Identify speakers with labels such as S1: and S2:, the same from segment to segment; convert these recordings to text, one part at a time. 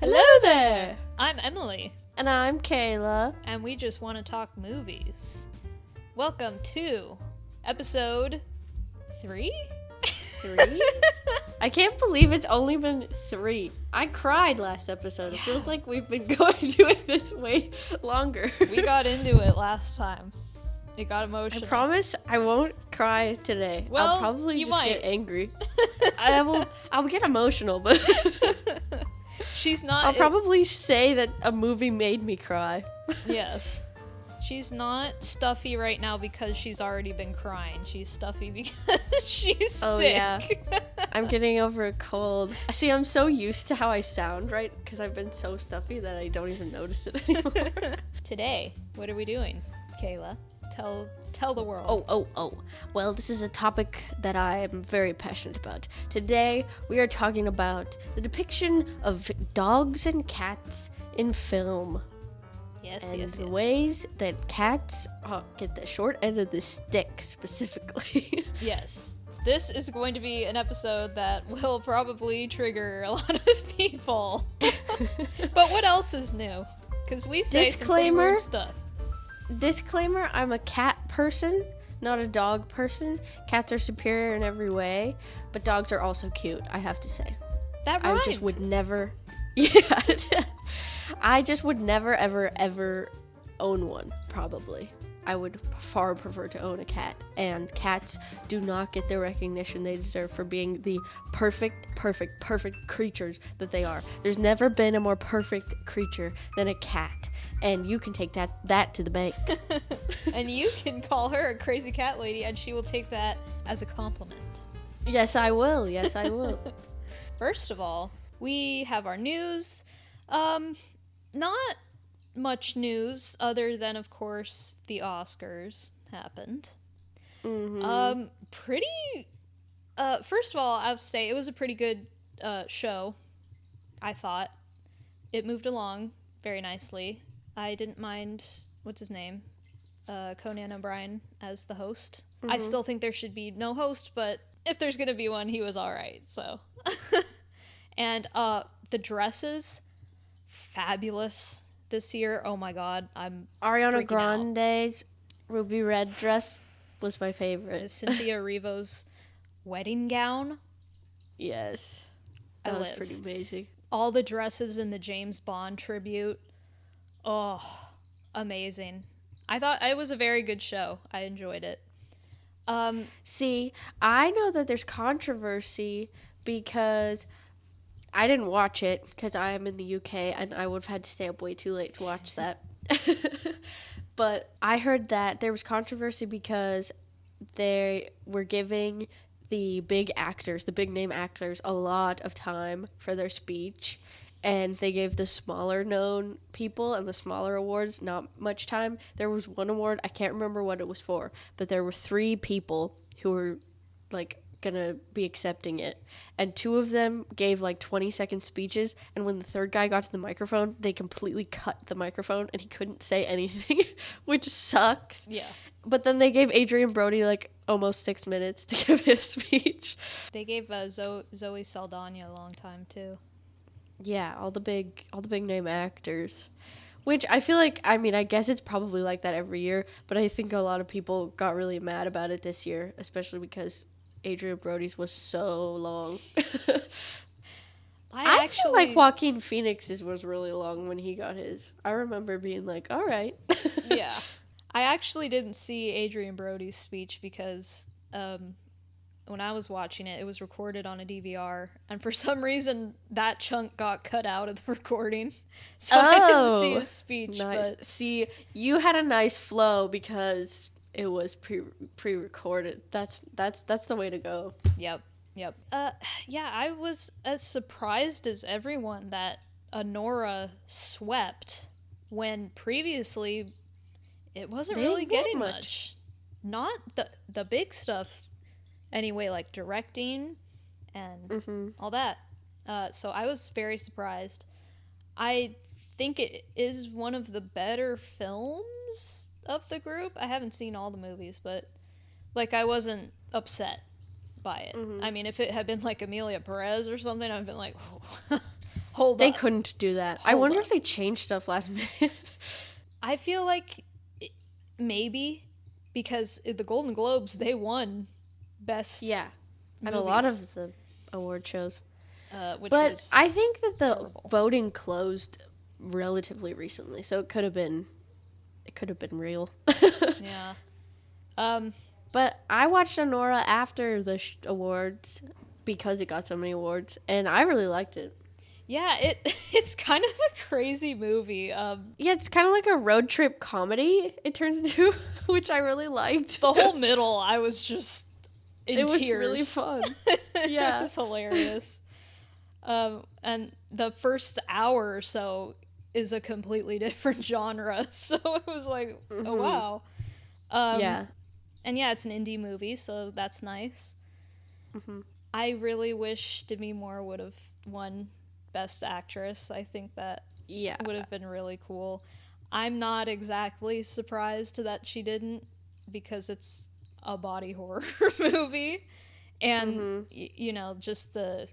S1: Hello there!
S2: I'm Emily.
S1: And I'm Kayla.
S2: And we just want to talk movies. Welcome to episode 3?
S1: 3? I can't believe it's only been 3. I cried last episode. It feels like we've been doing this way longer.
S2: We got into it last time. It got emotional.
S1: I promise I won't cry today.
S2: Well,
S1: I'll probably just
S2: might.
S1: get angry. I'll get emotional, but
S2: she's not.
S1: I'll probably say that a movie made me cry.
S2: Yes. She's not stuffy right now because she's already been crying. She's stuffy because she's sick.
S1: Oh yeah. I'm getting over a cold. See, I'm so used to how I sound, right? Because I've been so stuffy that I don't even notice it anymore.
S2: Today, what are we doing, Kayla? Tell the world.
S1: Oh. Well, this is a topic that I am very passionate about. Today, we are talking about the depiction of dogs and cats in film.
S2: Yes.
S1: The ways that cats get the short end of the stick, specifically.
S2: Yes. This is going to be an episode that will probably trigger a lot of people. But what else is new? Because we say some pretty weird stuff.
S1: Disclaimer, I'm a cat person, not a dog person. Cats are superior in every way, but dogs are also cute, I have to say.
S2: That rhymed.
S1: I just would never... Yeah. I just would never, ever own one, probably. I would far prefer to own a cat, and cats do not get the recognition they deserve for being the perfect creatures that they are. There's never been a more perfect creature than a cat, and you can take that to the bank.
S2: And you can call her a crazy cat lady, and she will take that as a compliment.
S1: Yes, I will.
S2: First of all, we have our news. Not much news other than, of course, the Oscars happened.
S1: Mm-hmm.
S2: First of all, I would say it was a pretty good show, I thought. It moved along very nicely. I didn't mind, what's his name? Conan O'Brien as the host.
S1: Mm-hmm.
S2: I still think there should be no host, but if there's gonna be one, he was alright, so. And the dresses, fabulous this year. Oh my god, I'm
S1: Ariana Grande's ruby red dress was my favorite.
S2: Cynthia Erivo's wedding gown.
S1: Yes. That was pretty amazing.
S2: All the dresses in the James Bond tribute. Oh, amazing. I thought it was a very good show. I enjoyed it.
S1: See, I know that there's controversy because I didn't watch it because I am in the UK and I would have had to stay up way too late to watch that. But I heard that there was controversy because they were giving the big name actors, a lot of time for their speech. And they gave the smaller known people and the smaller awards not much time. There was one award, I can't remember what it was for, but there were 3 people who were gonna be accepting it, and 2 of them gave 20-second speeches, and when the third guy got to the microphone, they completely cut the microphone and he couldn't say anything, which sucks.
S2: Yeah.
S1: But then they gave Adrian Brody almost 6 minutes to give his speech.
S2: They gave Zoe Saldana a long time too.
S1: Yeah, all the big name actors. Which I feel I guess it's probably like that every year, but I think a lot of people got really mad about it this year, especially because Adrian Brody's was so long. I feel like Joaquin Phoenix's was really long when he got his. I remember being like, all right.
S2: Yeah. I actually didn't see Adrian Brody's speech because when I was watching it, it was recorded on a DVR, and for some reason that chunk got cut out of the recording, so I didn't see his speech.
S1: Nice.
S2: But
S1: see, you had a nice flow because it was pre-recorded. That's the way to go.
S2: Yep. Yeah, I was as surprised as everyone that Honora swept when previously it wasn't really getting much. Not the big stuff anyway, like directing and all that. So I was very surprised. I think it is one of the better films of the group. I haven't seen all the movies, but I wasn't upset by it. I mean, if it had been Emilia Perez or something, I'd been like, Hold
S1: They
S2: on.
S1: couldn't do that. I
S2: Hold
S1: wonder
S2: on.
S1: if they changed stuff last minute.
S2: I feel like maybe because the Golden Globes, they won best
S1: Yeah. And a
S2: movie,
S1: lot of the award shows.
S2: which
S1: But
S2: was
S1: I think that the
S2: terrible.
S1: voting closed relatively recently, so it could have been real.
S2: Yeah.
S1: But I watched Honora after the awards because it got so many awards, and I really liked it.
S2: Yeah, it's kind of a crazy movie.
S1: Yeah, it's kind of like a road trip comedy, it turns into, which I really liked.
S2: The whole middle, I was just in
S1: it was
S2: tears.
S1: really fun.
S2: Yeah.
S1: Yeah.
S2: It was hilarious. And the first hour or so is a completely different genre, so it was like, oh wow.
S1: Yeah.
S2: And yeah, it's an indie movie, so that's nice. I really wish Demi Moore would have won Best Actress. I think that would have been really cool. I'm not exactly surprised that she didn't, because it's a body horror movie, and you know, just the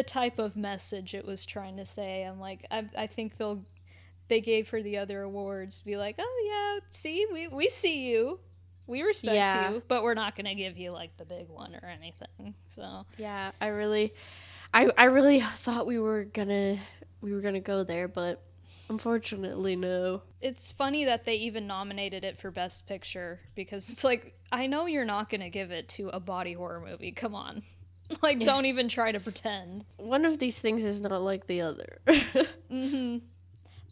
S2: type of message it was trying to say. I'm like, I think they gave her the other awards to be like, oh yeah, see, we see you, we respect you, but we're not gonna give you like the big one or anything. So
S1: yeah, I really thought we were gonna go there, but unfortunately no.
S2: it's funny that they even nominated it for Best Picture, because it's like, I know you're not gonna give it to a body horror movie, come on. Like, don't even try to pretend.
S1: One of these things is not like the other.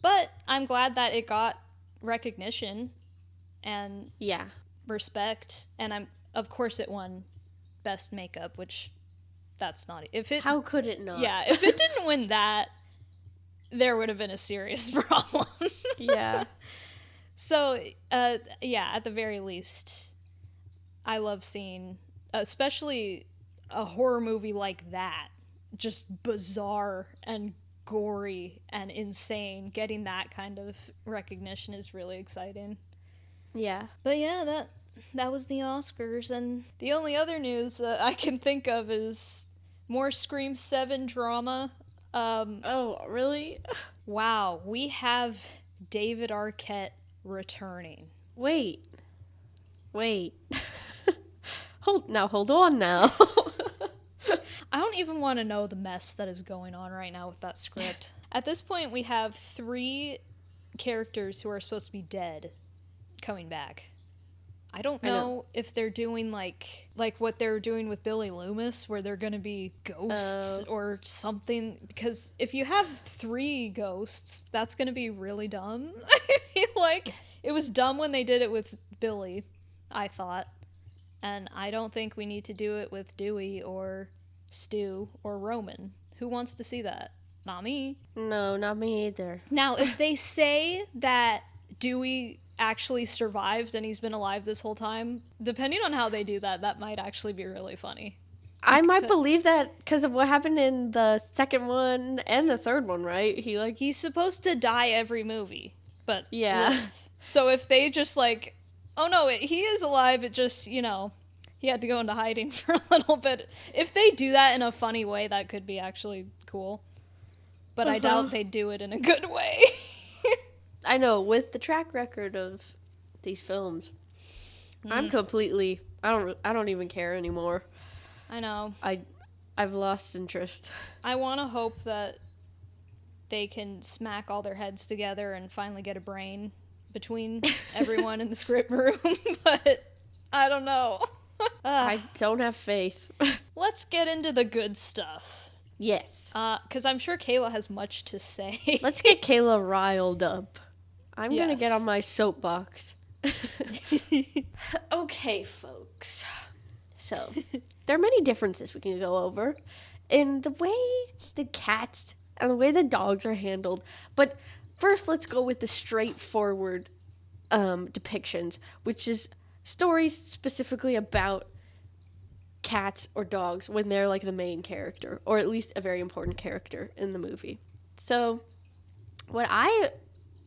S2: But I'm glad that it got recognition and respect, and of course it won Best Makeup, which that's not,
S1: how could it not?
S2: Yeah, if it didn't win that, there would have been a serious problem.
S1: Yeah.
S2: So yeah, at the very least, I love seeing, especially a horror movie like that, just bizarre and gory and insane. Getting that kind of recognition is really exciting.
S1: Yeah.
S2: But yeah, that was the Oscars, and the only other news I can think of is more Scream 7 drama.
S1: Oh, really?
S2: Wow, we have David Arquette returning.
S1: Wait. Hold on now.
S2: I don't even want to know the mess that is going on right now with that script. At this point, we have 3 characters who are supposed to be dead coming back. I don't know if they're doing like what they're doing with Billy Loomis, where they're going to be ghosts or something. Because if you have 3 ghosts, that's going to be really dumb. I feel like it was dumb when they did it with Billy, I thought. And I don't think we need to do it with Dewey or Stu or Roman. Who wants to see that? Not me.
S1: No, not me either.
S2: Now, if they say that Dewey actually survived and he's been alive this whole time, depending on how they do that, that might actually be really funny.
S1: I might believe that because of what happened in the second one and the third one, right?
S2: He's supposed to die every movie, but
S1: yeah.
S2: live. So if they just like, oh no, he is alive, it just, you know, he had to go into hiding for a little bit. If they do that in a funny way, that could be actually cool. But I doubt they'd do it in a good way.
S1: I know, with the track record of these films, I'm completely, I don't even care anymore.
S2: I know.
S1: I've lost interest.
S2: I want to hope that they can smack all their heads together and finally get a brain between everyone in the script room, but I don't know.
S1: I don't have faith.
S2: Let's get into the good stuff.
S1: Yes.
S2: Because I'm sure Kayla has much to say.
S1: Let's get Kayla riled up. I'm going to get on my soapbox. Okay, folks. So, there are many differences we can go over in the way the cats and the way the dogs are handled. But first, let's go with the straightforward depictions, which is stories specifically about cats or dogs when they're like the main character, or at least a very important character in the movie. So, what I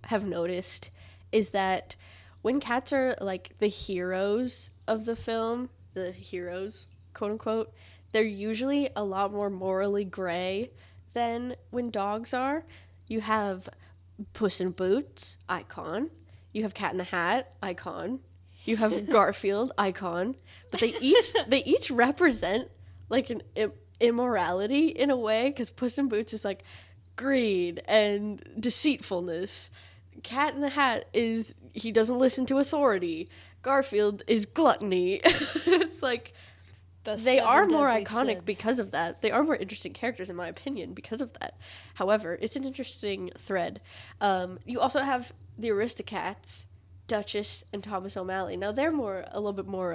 S1: have noticed is that when cats are like the heroes of the film, the heroes, quote unquote, they're usually a lot more morally gray than when dogs are. You have Puss in Boots, icon. You have Cat in the Hat, icon. You have Garfield, icon. But they each represent like an immorality in a way, because Puss in Boots is like greed and deceitfulness. Cat in the Hat is he doesn't listen to authority. Garfield is gluttony. It's like they are more iconic because of that. They are more interesting characters, in my opinion, because of that. However, it's an interesting thread. You also have the Aristocats, Duchess, and Thomas O'Malley. Now they're a little bit more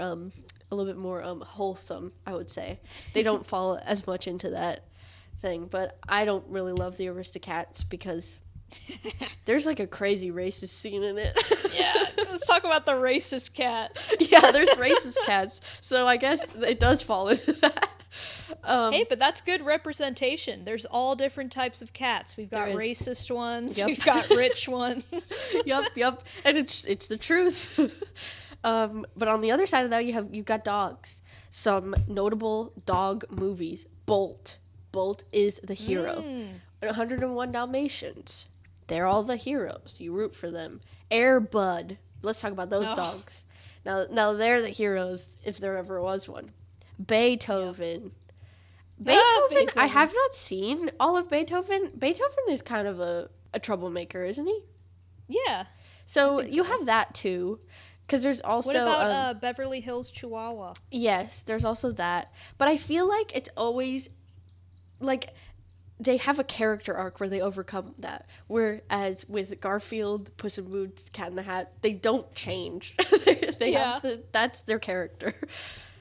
S1: wholesome, I would say. They don't fall as much into that thing, but I don't really love the Aristocats because there's like a crazy racist scene in it.
S2: Yeah, let's talk about the racist cat.
S1: Yeah, there's racist cats, so I guess it does fall into that.
S2: Hey, but that's good representation. There's all different types of cats. We've got racist ones. Yep. We've got rich ones.
S1: Yep. And it's the truth. But on the other side of that, you've got dogs. Some notable dog movies. Bolt is the hero. 101 Dalmatians. They're all the heroes. You root for them. Air Bud. Let's talk about those dogs. Now they're the heroes if there ever was one. Beethoven. Beethoven. I have not seen all of Beethoven. Beethoven is kind of a troublemaker, isn't he?
S2: Yeah.
S1: So you have that too. Because there's also...
S2: What about Beverly Hills Chihuahua?
S1: Yes, there's also that. But I feel like it's always... like, they have a character arc where they overcome that. Whereas with Garfield, Puss in Boots, Cat in the Hat, they don't change. That's their character.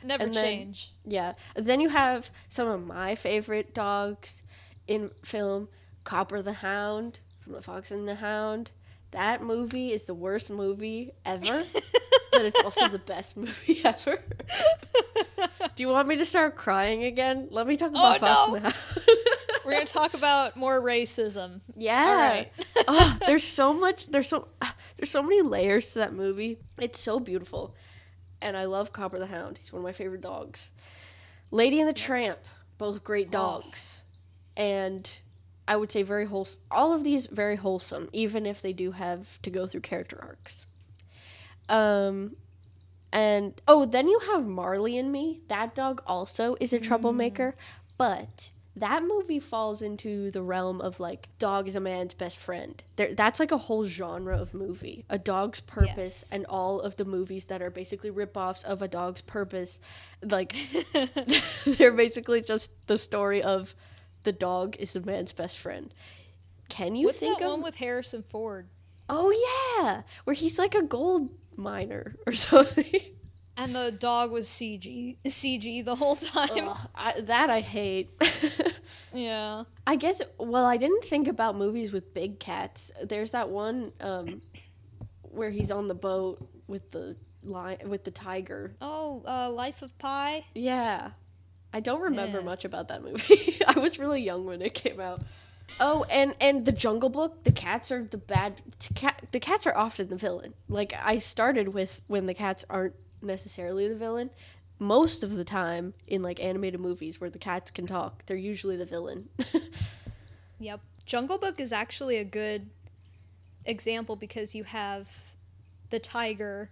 S2: Never change.
S1: Yeah. Then you have some of my favorite dogs in film. Copper the Hound from The Fox and the Hound. That movie is the worst movie ever, but it's also the best movie ever. Do you want me to start crying again? Let me talk about Fox and the Hound.
S2: We're going to talk about more racism.
S1: Yeah.
S2: All right.
S1: There's so many layers to that movie. It's so beautiful. And I love Copper the Hound. He's one of my favorite dogs. Lady and the Tramp, both great dogs. And I would say very wholesome. All of these very wholesome, even if they do have to go through character arcs. And then you have Marley and Me. That dog also is a troublemaker, but that movie falls into the realm of like dog is a man's best friend. That's like a whole genre of movie. A Dog's Purpose and all of the movies that are basically ripoffs of A Dog's Purpose, like they're basically just the story of the dog is the man's best friend. Can you
S2: think of... What's that one with Harrison Ford?
S1: Oh, yeah. Where he's like a gold miner or something.
S2: And the dog was CG the whole time.
S1: I hate.
S2: Yeah.
S1: I guess, well, I didn't think about movies with big cats. There's that one where he's on the boat with the tiger.
S2: Oh, Life of Pi?
S1: Yeah. I don't remember much about that movie. I was really young when it came out. Oh, and the Jungle Book, the cats are the cats are often the villain. Like, I started with when the cats aren't necessarily the villain. Most of the time in like animated movies where the cats can talk, they're usually the villain.
S2: Yep. Jungle Book is actually a good example because you have the tiger,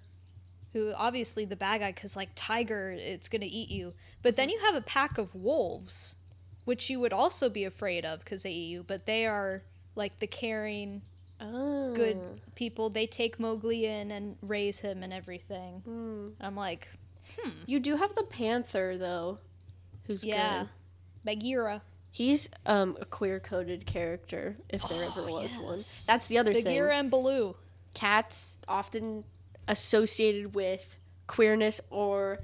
S2: who obviously the bad guy, because like tiger, it's gonna eat you. But then you have a pack of wolves, which you would also be afraid of because they eat you, but they are like the caring, good people. They take Mowgli in and raise him and everything. I'm like,
S1: You do have the panther though, who's good.
S2: Bagheera.
S1: He's a queer-coded character, if there ever was one. That's the other thing.
S2: Bagheera and Baloo.
S1: Cats often associated with queerness or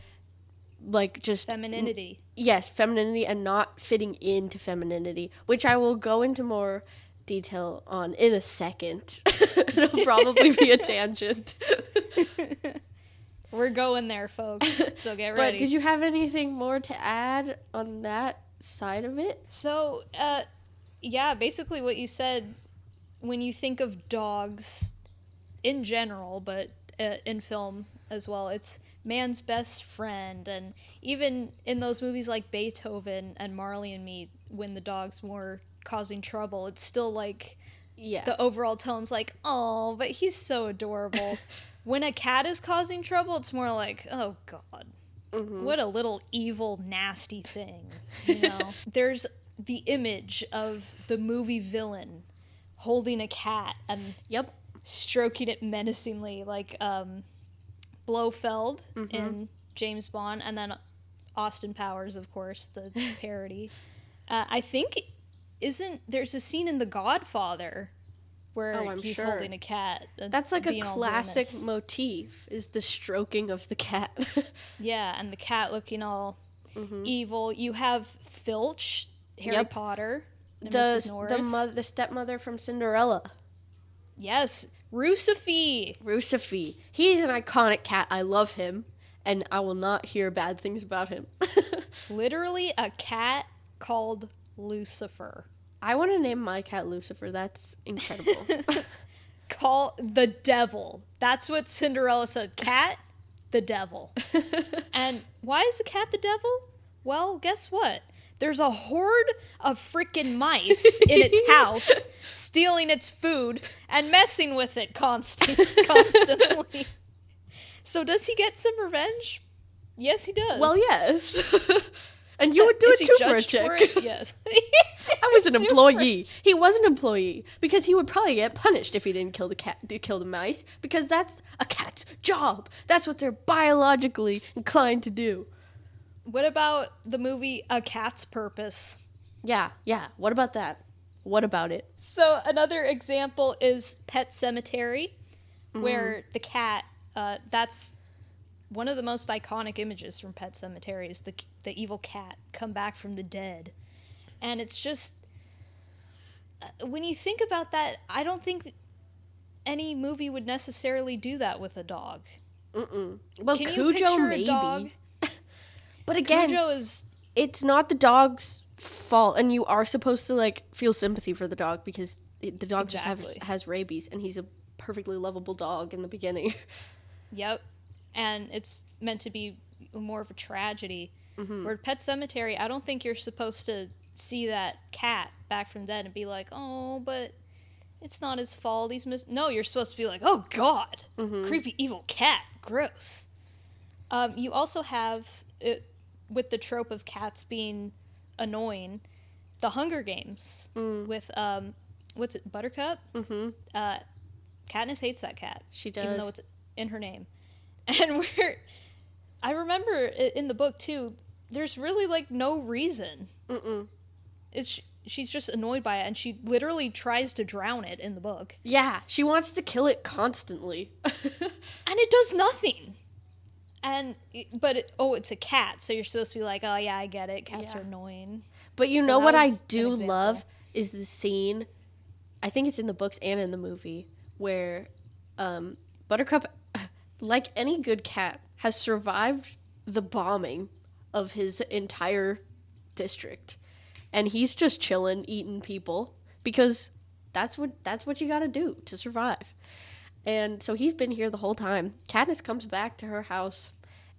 S1: like just
S2: femininity.
S1: Yes, femininity and not fitting into femininity, which I will go into more detail on in a second. It'll probably be a tangent.
S2: We're going there, folks, so get ready.
S1: But did you have anything more to add on that side of it?
S2: So, basically what you said, when you think of dogs in general, but in film as well, it's man's best friend. And even in those movies like Beethoven and Marley and Me, when the dog's more causing trouble, it's still like,
S1: Yeah.
S2: the overall tone's like, oh, but he's so adorable. When a cat is causing trouble, it's more like, oh god, what a little evil, nasty thing, you know? There's the image of the movie villain holding a cat and stroking it menacingly, like Blofeld in James Bond, and then Austin Powers, of course, the parody. I think, there's a scene in The Godfather where he's holding a cat.
S1: That's like a classic motif, is the stroking of the cat.
S2: Yeah, and the cat looking all evil. You have Filch, Harry Potter, and Mrs. Norris.
S1: The stepmother from Cinderella.
S2: Yes, Rucife. He's an iconic cat. I love him, and I will not hear bad things about him. Literally a cat called Lucifer.
S1: I want to name my cat Lucifer. That's incredible.
S2: Call the devil. That's what Cinderella said. Cat, the devil. And why is the cat the devil? Well, guess what? There's a horde of freaking mice in its house, stealing its food and messing with it constantly. So does he get some revenge? Yes, he does.
S1: Well, yes. And you would do it too for a chick.
S2: Yes.
S1: I was an employee. He was an employee because he would probably get punished if he didn't kill the mice, because that's a cat's job. That's what they're biologically inclined to do.
S2: What about the movie A Cat's Purpose?
S1: Yeah. What about that? What about it?
S2: So another example is Pet Sematary, where the cat, that's one of the most iconic images from Pet Sematary, is the evil cat come back from the dead. And it's just, when you think about that, I don't think any movie would necessarily do that with a dog.
S1: Well,
S2: Can
S1: Cujo
S2: you picture
S1: maybe.
S2: a dog?
S1: But again, it's not the dog's fault, and you are supposed to like feel sympathy for the dog because the dog just has rabies, and he's a perfectly lovable dog in the beginning.
S2: Yep. And it's meant to be more of a tragedy. Where Pet Sematary, I don't think you're supposed to see that cat back from dead and be like, oh, but it's not his fault. No, you're supposed to be like, oh god, creepy evil cat, gross. You also have it, with the trope of cats being annoying, the Hunger Games with what's it, Buttercup? Katniss hates that cat.
S1: She does,
S2: even though it's in her name. And I remember in the book too, there's really like no reason. She's just annoyed by it, and she literally tries to drown it in the book.
S1: Yeah, she wants to kill it constantly.
S2: And it does nothing. But it's a cat, so you're supposed to be like, oh yeah, I get it, cats are annoying.
S1: But you know what I do love is the scene, I think it's in the books and in the movie, where Buttercup, like any good cat, has survived the bombing of his entire district, and he's just chilling, eating people, because that's what you gotta do to survive. And so he's been here the whole time. Katniss comes back to her house,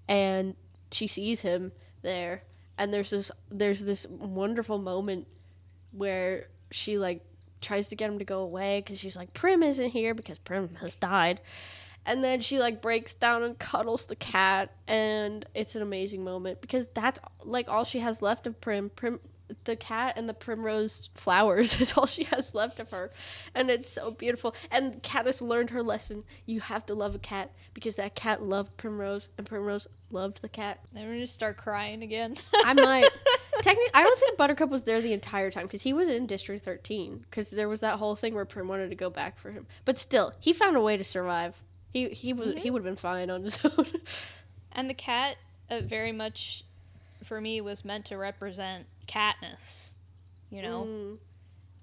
S1: and she sees him there, and there's this wonderful moment where she like tries to get him to go away because she's like, Prim isn't here because Prim has died. And then she like breaks down and cuddles the cat, and it's an amazing moment because that's like all she has left of Prim. The cat and the primrose flowers is all she has left of her, and it's so beautiful. And Katniss learned her lesson. You have to love a cat because that cat loved Primrose, and Primrose loved the cat.
S2: I'm gonna just start crying again.
S1: I might. Technically, I don't think Buttercup was there the entire time because he was in District 13 because there was that whole thing where Prim wanted to go back for him. But still, he found a way to survive. He would have been fine on his own.
S2: And the cat, very much, for me, was meant to represent Katniss. You know,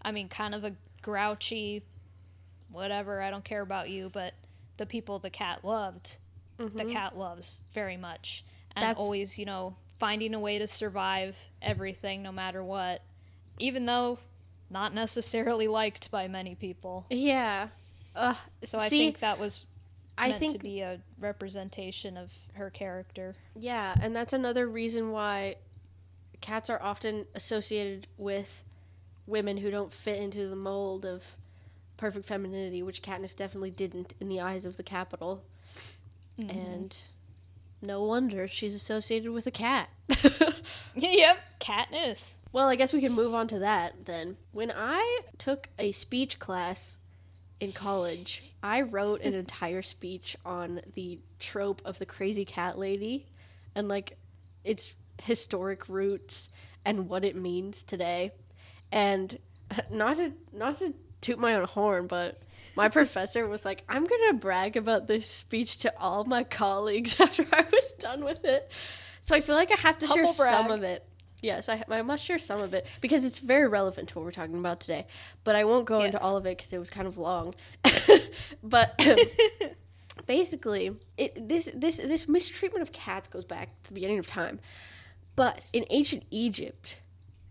S2: I mean, kind of a grouchy, whatever. I don't care about you, but the people the cat loved, the cat loves very much, and always, finding a way to survive everything, no matter what, even though not necessarily liked by many people.
S1: Yeah.
S2: So I think that was meant to be a representation of her character.
S1: Yeah, and that's another reason why cats are often associated with women who don't fit into the mold of perfect femininity, which Katniss definitely didn't in the eyes of the Capitol. Mm-hmm. And no wonder she's associated with a cat.
S2: Yep, Katniss.
S1: Well, I guess we can move on to that then. When I took a speech class in college, I wrote an entire speech on the trope of the crazy cat lady and like its historic roots and what it means today. And not to toot my own horn, but my professor was like, I'm going to brag about this speech to all my colleagues after I was done with it. So I feel like I have to share some of it. Yes, I must share some of it because it's very relevant to what we're talking about today. But I won't go into all of it because it was kind of long. But basically, this mistreatment of cats goes back to the beginning of time. But in ancient Egypt,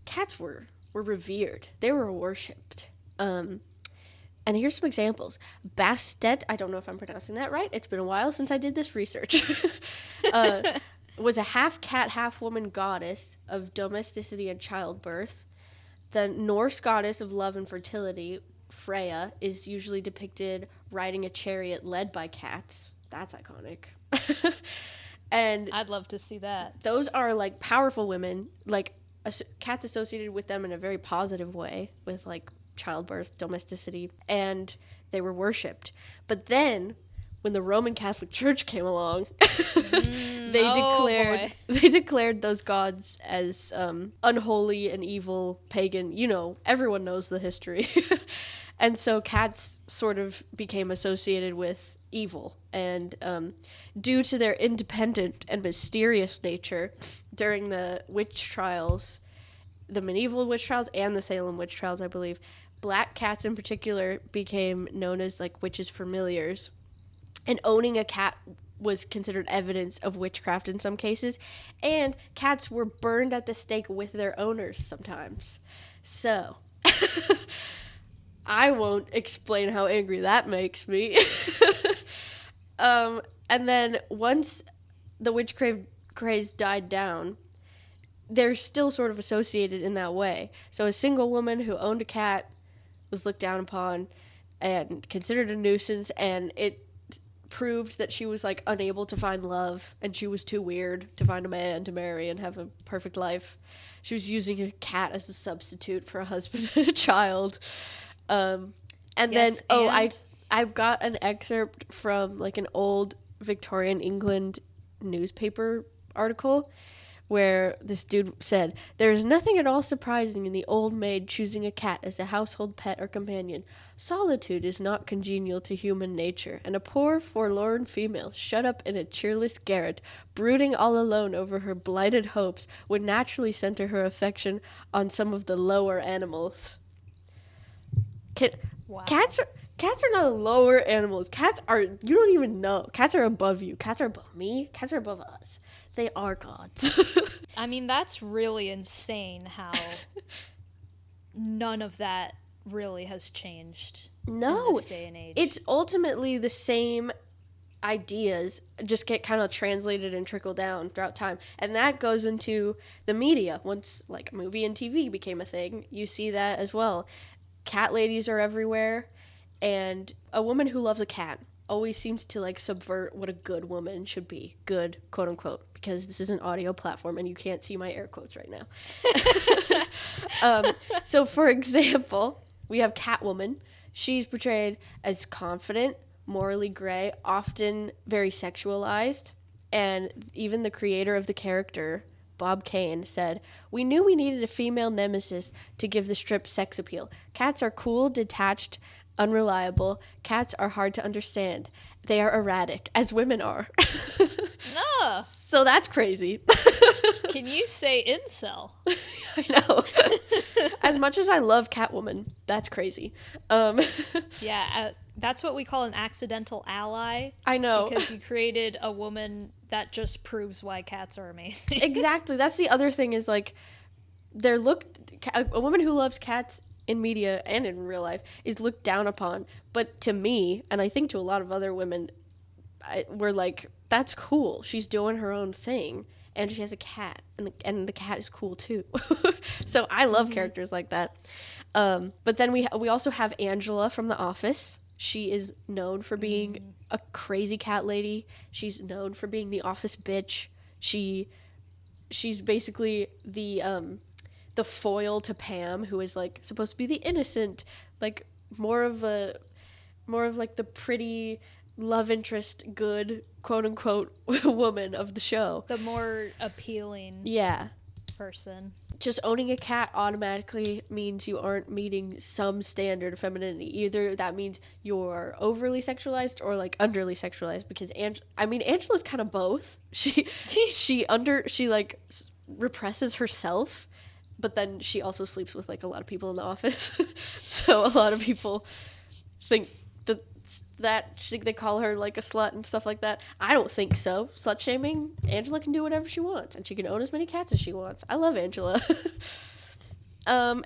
S1: cats were revered. They were worshipped. And here's some examples. Bastet, I don't know if I'm pronouncing that right. It's been a while since I did this research. Was a half cat, half woman goddess of domesticity and childbirth. The Norse goddess of love and fertility, Freya, is usually depicted riding a chariot led by cats. That's iconic. And
S2: I'd love to see that.
S1: Those are like powerful women, like cats associated with them in a very positive way with like childbirth, domesticity, and they were worshipped. But then when the Roman Catholic Church came along, they declared those gods as unholy and evil, pagan. You know, everyone knows the history. And so cats sort of became associated with evil. And due to their independent and mysterious nature during the witch trials, the medieval witch trials and the Salem witch trials, I believe, black cats in particular became known as like witches' familiars. And owning a cat was considered evidence of witchcraft in some cases. And cats were burned at the stake with their owners sometimes. So, I won't explain how angry that makes me. And then once the witch craze died down, they're still sort of associated in that way. So a single woman who owned a cat was looked down upon and considered a nuisance, and it proved that she was like unable to find love and she was too weird to find a man to marry and have a perfect life. She was using a cat as a substitute for a husband and a child. I've got an excerpt from like an old Victorian England newspaper article where this dude said, "There is nothing at all surprising in the old maid choosing a cat as a household pet or companion. Solitude is not congenial to human nature, and a poor, forlorn female, shut up in a cheerless garret, brooding all alone over her blighted hopes, would naturally center her affection on some of the lower animals."
S2: Wow.
S1: Cats are not lower animals. Cats are, you don't even know. Cats are above you. Cats are above me. Cats are above us. They are gods.
S2: I mean, that's really insane how none of that really has changed in this day and age.
S1: It's ultimately the same ideas, just get kind of translated and trickle down throughout time. And that goes into the media. Once like movie and TV became a thing, you see that as well. Cat ladies are everywhere, and a woman who loves a cat always seems to like subvert what a good woman should be. Good, quote unquote, because this is an audio platform and you can't see my air quotes right now. So for example, we have Catwoman. She's portrayed as confident, morally gray, often very sexualized, and even the creator of the character, Bob Kane, said, "We knew we needed a female nemesis to give the strip sex appeal. Cats are cool, detached, unreliable. Cats are hard to understand. They are erratic, as women are."
S2: No.
S1: So that's crazy.
S2: Can you say incel?
S1: I know. As much as I love Catwoman, that's crazy.
S2: Yeah, that's what we call an accidental ally.
S1: I know.
S2: Because you created a woman that just proves why cats are amazing.
S1: Exactly. That's the other thing is like, a woman who loves cats in media and in real life is looked down upon. But to me, and I think to a lot of other women, we're like, that's cool. She's doing her own thing. And she has a cat, and the cat is cool too. So I love characters like that. But then we also have Angela from The Office. She is known for being a crazy cat lady. She's known for being the office bitch. She's basically the foil to Pam, who is like supposed to be the innocent, like more of like the pretty love interest, good quote unquote woman of the show.
S2: The more appealing person.
S1: Just owning a cat automatically means you aren't meeting some standard of femininity. Either that means you're overly sexualized or like underly sexualized, because Angela's kind of both. She like represses herself, but then she also sleeps with like a lot of people in the office. So a lot of people think they call her like a slut and stuff like that. I don't think so. Slut shaming, Angela can do whatever she wants, and she can own as many cats as she wants. I love Angela. And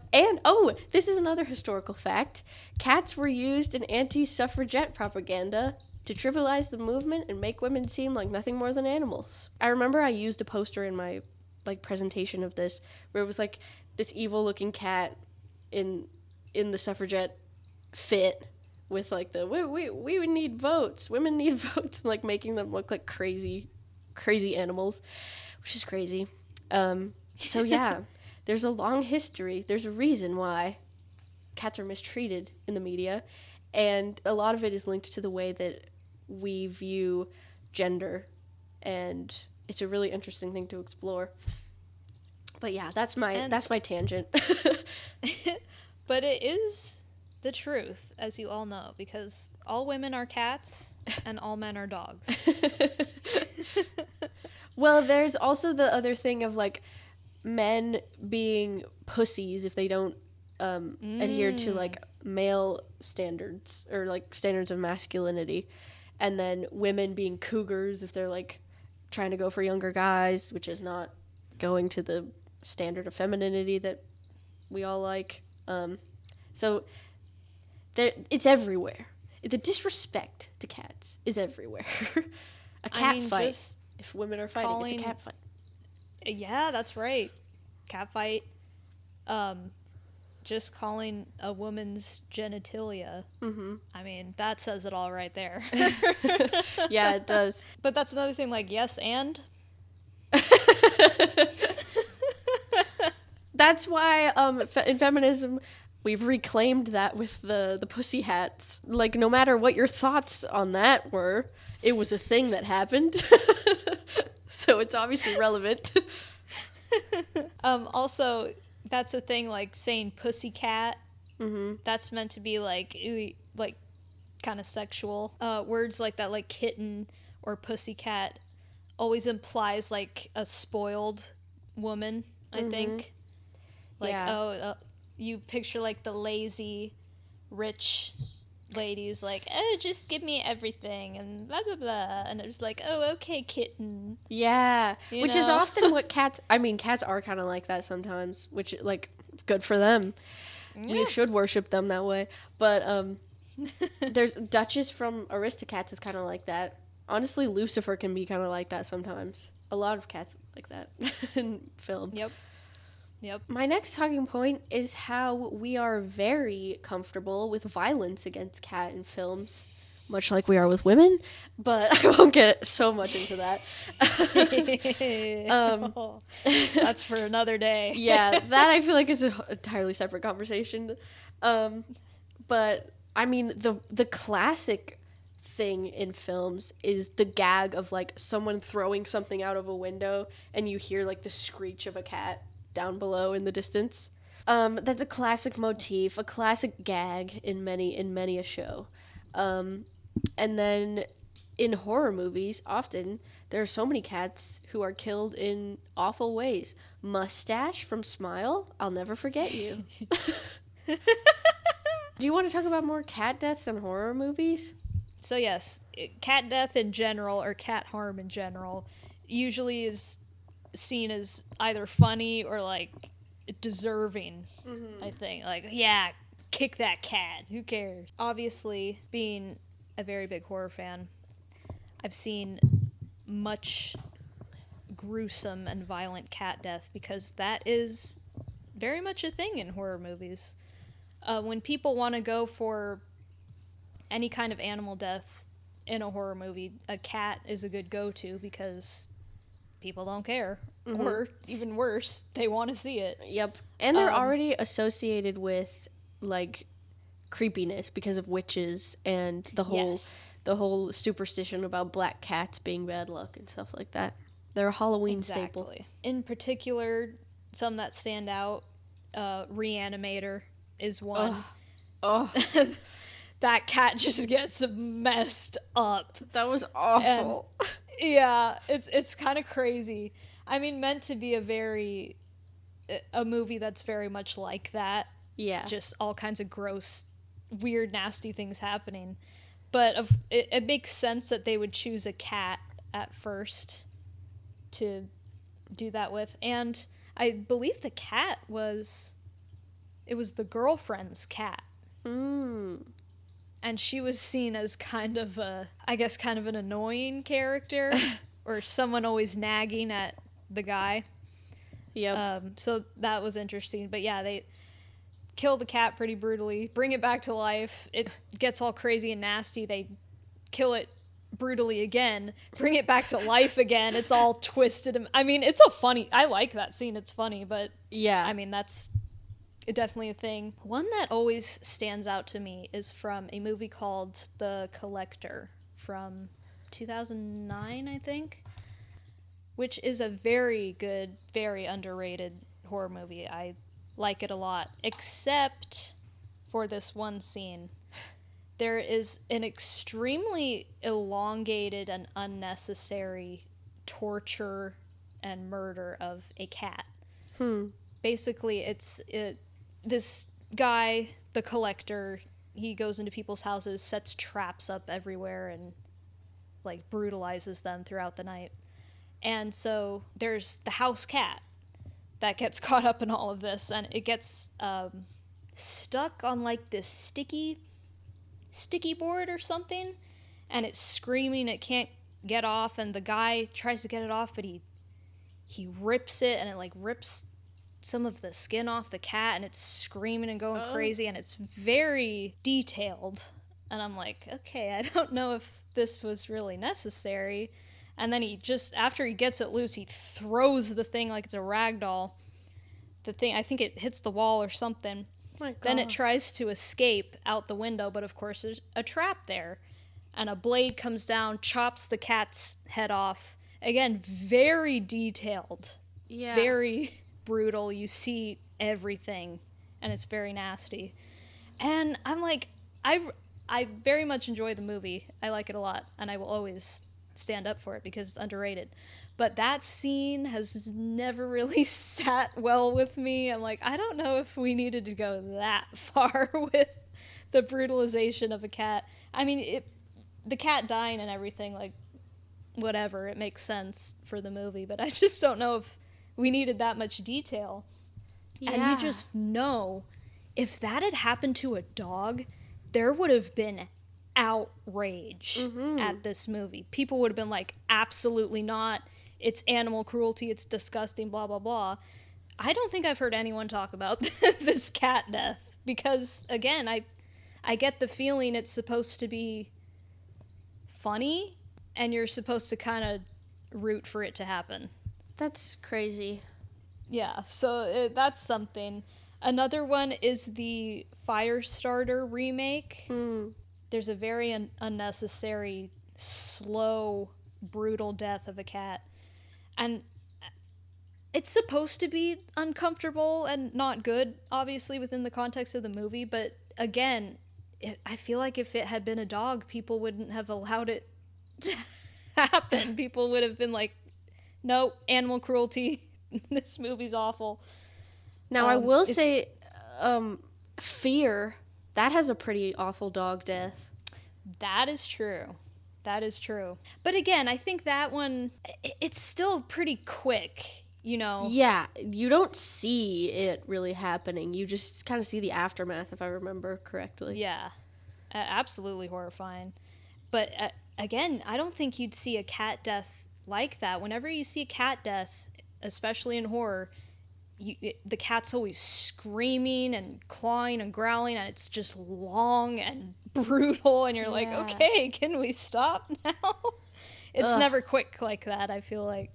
S1: this is another historical fact. Cats were used in anti-suffragette propaganda to trivialize the movement and make women seem like nothing more than animals. I remember I used a poster in my like presentation of this where it was like this evil looking cat in the suffragette fit with like the we need votes, women need votes, and like making them look like crazy animals, which is crazy. So yeah, there's a long history. There's a reason why cats are mistreated in the media, and a lot of it is linked to the way that we view gender, and it's a really interesting thing to explore. But yeah, that's my tangent.
S2: But it is the truth, as you all know, because all women are cats and all men are dogs.
S1: Well, there's also the other thing of like men being pussies if they don't adhere to like male standards or like standards of masculinity, and then women being cougars if they're like trying to go for younger guys, which is not going to the standard of femininity that we all like. So it's everywhere. The disrespect to cats is everywhere. A cat fight. If women are fighting, it's a cat fight.
S2: Yeah, that's right. Cat fight. Just calling a woman's genitalia. Mm-hmm. I mean, that says it all right there.
S1: Yeah, it does.
S2: But that's another thing, like, yes, and?
S1: That's why in feminism, we've reclaimed that with the pussy hats. Like, no matter what your thoughts on that were, it was a thing that happened. So it's obviously relevant.
S2: Also, that's a thing, like, saying pussycat. Mm-hmm. That's meant to be, like, kind of sexual. Words like that, like kitten or pussycat, always implies, like, a spoiled woman, I think. Like, yeah. You picture, like, the lazy, rich ladies, like, oh, just give me everything, and blah, blah, blah. And it's like, oh, okay, kitten.
S1: Yeah. Which is often what cats are kind of like that sometimes, which, like, good for them. Yeah. We should worship them that way. But, there's Duchess from Aristocats is kind of like that. Honestly, Lucifer can be kind of like that sometimes. A lot of cats like that in film.
S2: Yep.
S1: My next talking point is how we are very comfortable with violence against cat in films, much like we are with women, but I won't get so much into that.
S2: That's for another day.
S1: Yeah, that I feel like is an entirely separate conversation. But, I mean, the classic thing in films is the gag of, like, someone throwing something out of a window and you hear, like, the screech of a cat down below in the distance. That's a classic motif, a classic gag in many a show. And then in horror movies, often there are so many cats who are killed in awful ways. Mustache from Smile, I'll never forget you. Do you want to talk about more cat deaths in horror movies?
S2: So yes, cat death in general, or cat harm in general, usually is seen as either funny or, like, deserving. I think, like, yeah, kick that cat, who cares? Obviously, being a very big horror fan, I've seen much gruesome and violent cat death, because that is very much a thing in horror movies. When people want to go for any kind of animal death in a horror movie, a cat is a good go-to because people don't care. Mm-hmm. Or even worse, they want to see it.
S1: Yep. And they're already associated with like creepiness because of witches and the whole superstition about black cats being bad luck and stuff like that. They're a Halloween staple.
S2: In particular, some that stand out, Reanimator is one.
S1: Oh.
S2: That cat just gets messed up.
S1: That was awful.
S2: And, yeah, it's kind of crazy. I mean, meant to be a movie that's very much like that.
S1: Yeah.
S2: Just all kinds of gross, weird, nasty things happening. But it makes sense that they would choose a cat at first to do that with. And I believe the cat was the girlfriend's cat. And she was seen as kind of an annoying character or someone always nagging at the guy.
S1: Yep.
S2: So that was interesting. But yeah, they kill the cat pretty brutally, bring it back to life. It gets all crazy and nasty. They kill it brutally again, bring it back to life again. It's all twisted. I mean, I like that scene. It's funny, but
S1: yeah,
S2: I mean, that's definitely a thing. One that always stands out to me is from a movie called The Collector from 2009, I think, which is a very good, very underrated horror movie. I like it a lot, except for this one scene. There is an extremely elongated and unnecessary torture and murder of a cat. Basically, this guy, the collector, he goes into people's houses, sets traps up everywhere, and like brutalizes them throughout the night. And so there's the house cat that gets caught up in all of this, and it gets stuck on like this sticky board or something, and it's screaming. It can't get off, and the guy tries to get it off, but he rips it, and it like rips some of the skin off the cat, and it's screaming and going crazy, and it's very detailed. And I'm like, okay, I don't know if this was really necessary. And then after he gets it loose, he throws the thing like it's a rag doll. The thing, I think it hits the wall or something.
S1: My God.
S2: Then it tries to escape out the window, but of course there's a trap there. And a blade comes down, chops the cat's head off. Again, very detailed.
S1: Yeah.
S2: Very brutal. You see everything, and it's very nasty. And I'm like, I very much enjoy the movie. I like it a lot, and I will always stand up for it because it's underrated. But that scene has never really sat well with me. I'm like, I don't know if we needed to go that far with the brutalization of a cat. I mean, the cat dying and everything, like, whatever, it makes sense for the movie, but I just don't know if we needed that much detail. Yeah. And you just know, if that had happened to a dog, there would have been outrage at this movie. People would have been like, absolutely not. It's animal cruelty. It's disgusting, blah, blah, blah. I don't think I've heard anyone talk about this cat death because, again, I get the feeling it's supposed to be funny and you're supposed to kind of root for it to happen.
S1: That's crazy.
S2: Yeah, so that's something. Another one is the Firestarter remake. There's a very unnecessary, slow, brutal death of a cat. And it's supposed to be uncomfortable and not good, obviously, within the context of the movie. But again, I feel like if it had been a dog, people wouldn't have allowed it to happen. People would have been like, no, animal cruelty. This movie's awful.
S1: Now, I will say, Fear, that has a pretty awful dog death.
S2: That is true. That is true. But again, I think that one, it's still pretty quick, you know?
S1: Yeah, you don't see it really happening. You just kind of see the aftermath, if I remember correctly.
S2: Yeah, absolutely horrifying. But again, I don't think you'd see a cat death like that. Whenever you see a cat death, especially in horror, the cat's always screaming and clawing and growling, and it's just long and brutal, and you're like, okay, can we stop now? It's never quick like that, I feel like.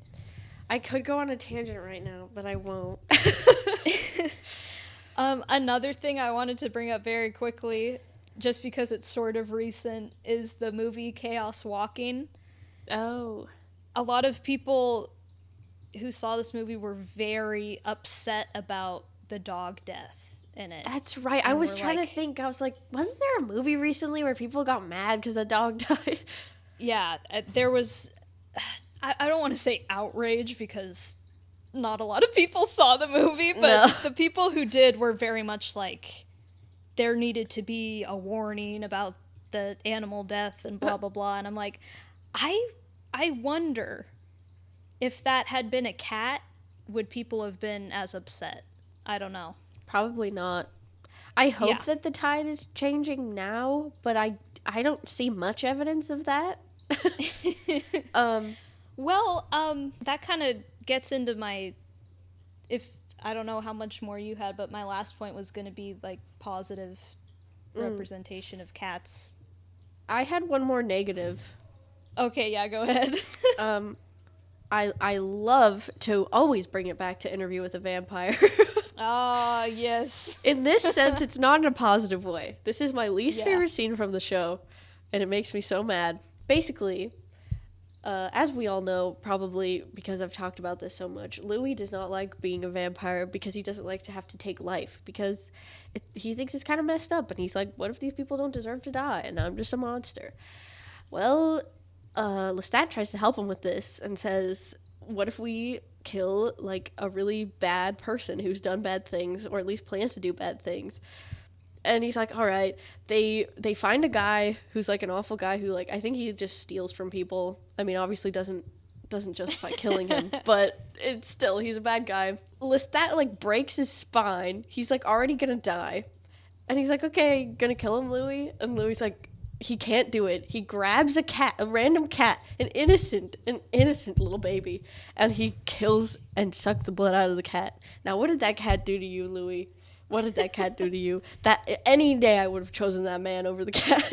S1: I could go on a tangent right now, but I won't.
S2: Another thing I wanted to bring up very quickly, just because it's sort of recent, is the movie Chaos Walking.
S1: Oh.
S2: A lot of people who saw this movie were very upset about the dog death in it.
S1: That's right. I was trying to think. I was like, wasn't there a movie recently where people got mad because a dog died?
S2: Yeah, there was... I don't want to say outrage because not a lot of people saw the movie, but the people who did were very much like, there needed to be a warning about the animal death and blah, blah, blah. And I'm like, I wonder if that had been a cat, would people have been as upset? I don't know.
S1: Probably not. I hope that the tide is changing now, but I don't see much evidence of that.
S2: That kind of gets into my, I don't know how much more you had, but my last point was going to be like positive representation of cats.
S1: I had one more negative.
S2: Okay, yeah, go ahead.
S1: I love to always bring it back to Interview with a Vampire.
S2: Ah, yes.
S1: In this sense, it's not in a positive way. This is my least favorite scene from the show, and it makes me so mad. Basically, as we all know, probably because I've talked about this so much, Louis does not like being a vampire because he doesn't like to have to take life, because he thinks it's kind of messed up, and he's like, what if these people don't deserve to die, and I'm just a monster? Well, Lestat tries to help him with this and says, what if we kill, like, a really bad person who's done bad things, or at least plans to do bad things? And he's like, all right. They find a guy who's like an awful guy who, like, I think he just steals from people. I mean, obviously doesn't justify killing him, but it's still, he's a bad guy. Lestat, like, breaks his spine. He's, like, already gonna die. And he's like, okay, gonna kill him, Louis? And Louis' like, he can't do it. He grabs a random cat, an innocent little baby, and he kills and sucks the blood out of the cat. Now, what did that cat do to you, Louis? What did that cat do to you? That any day I would have chosen that man over the cat.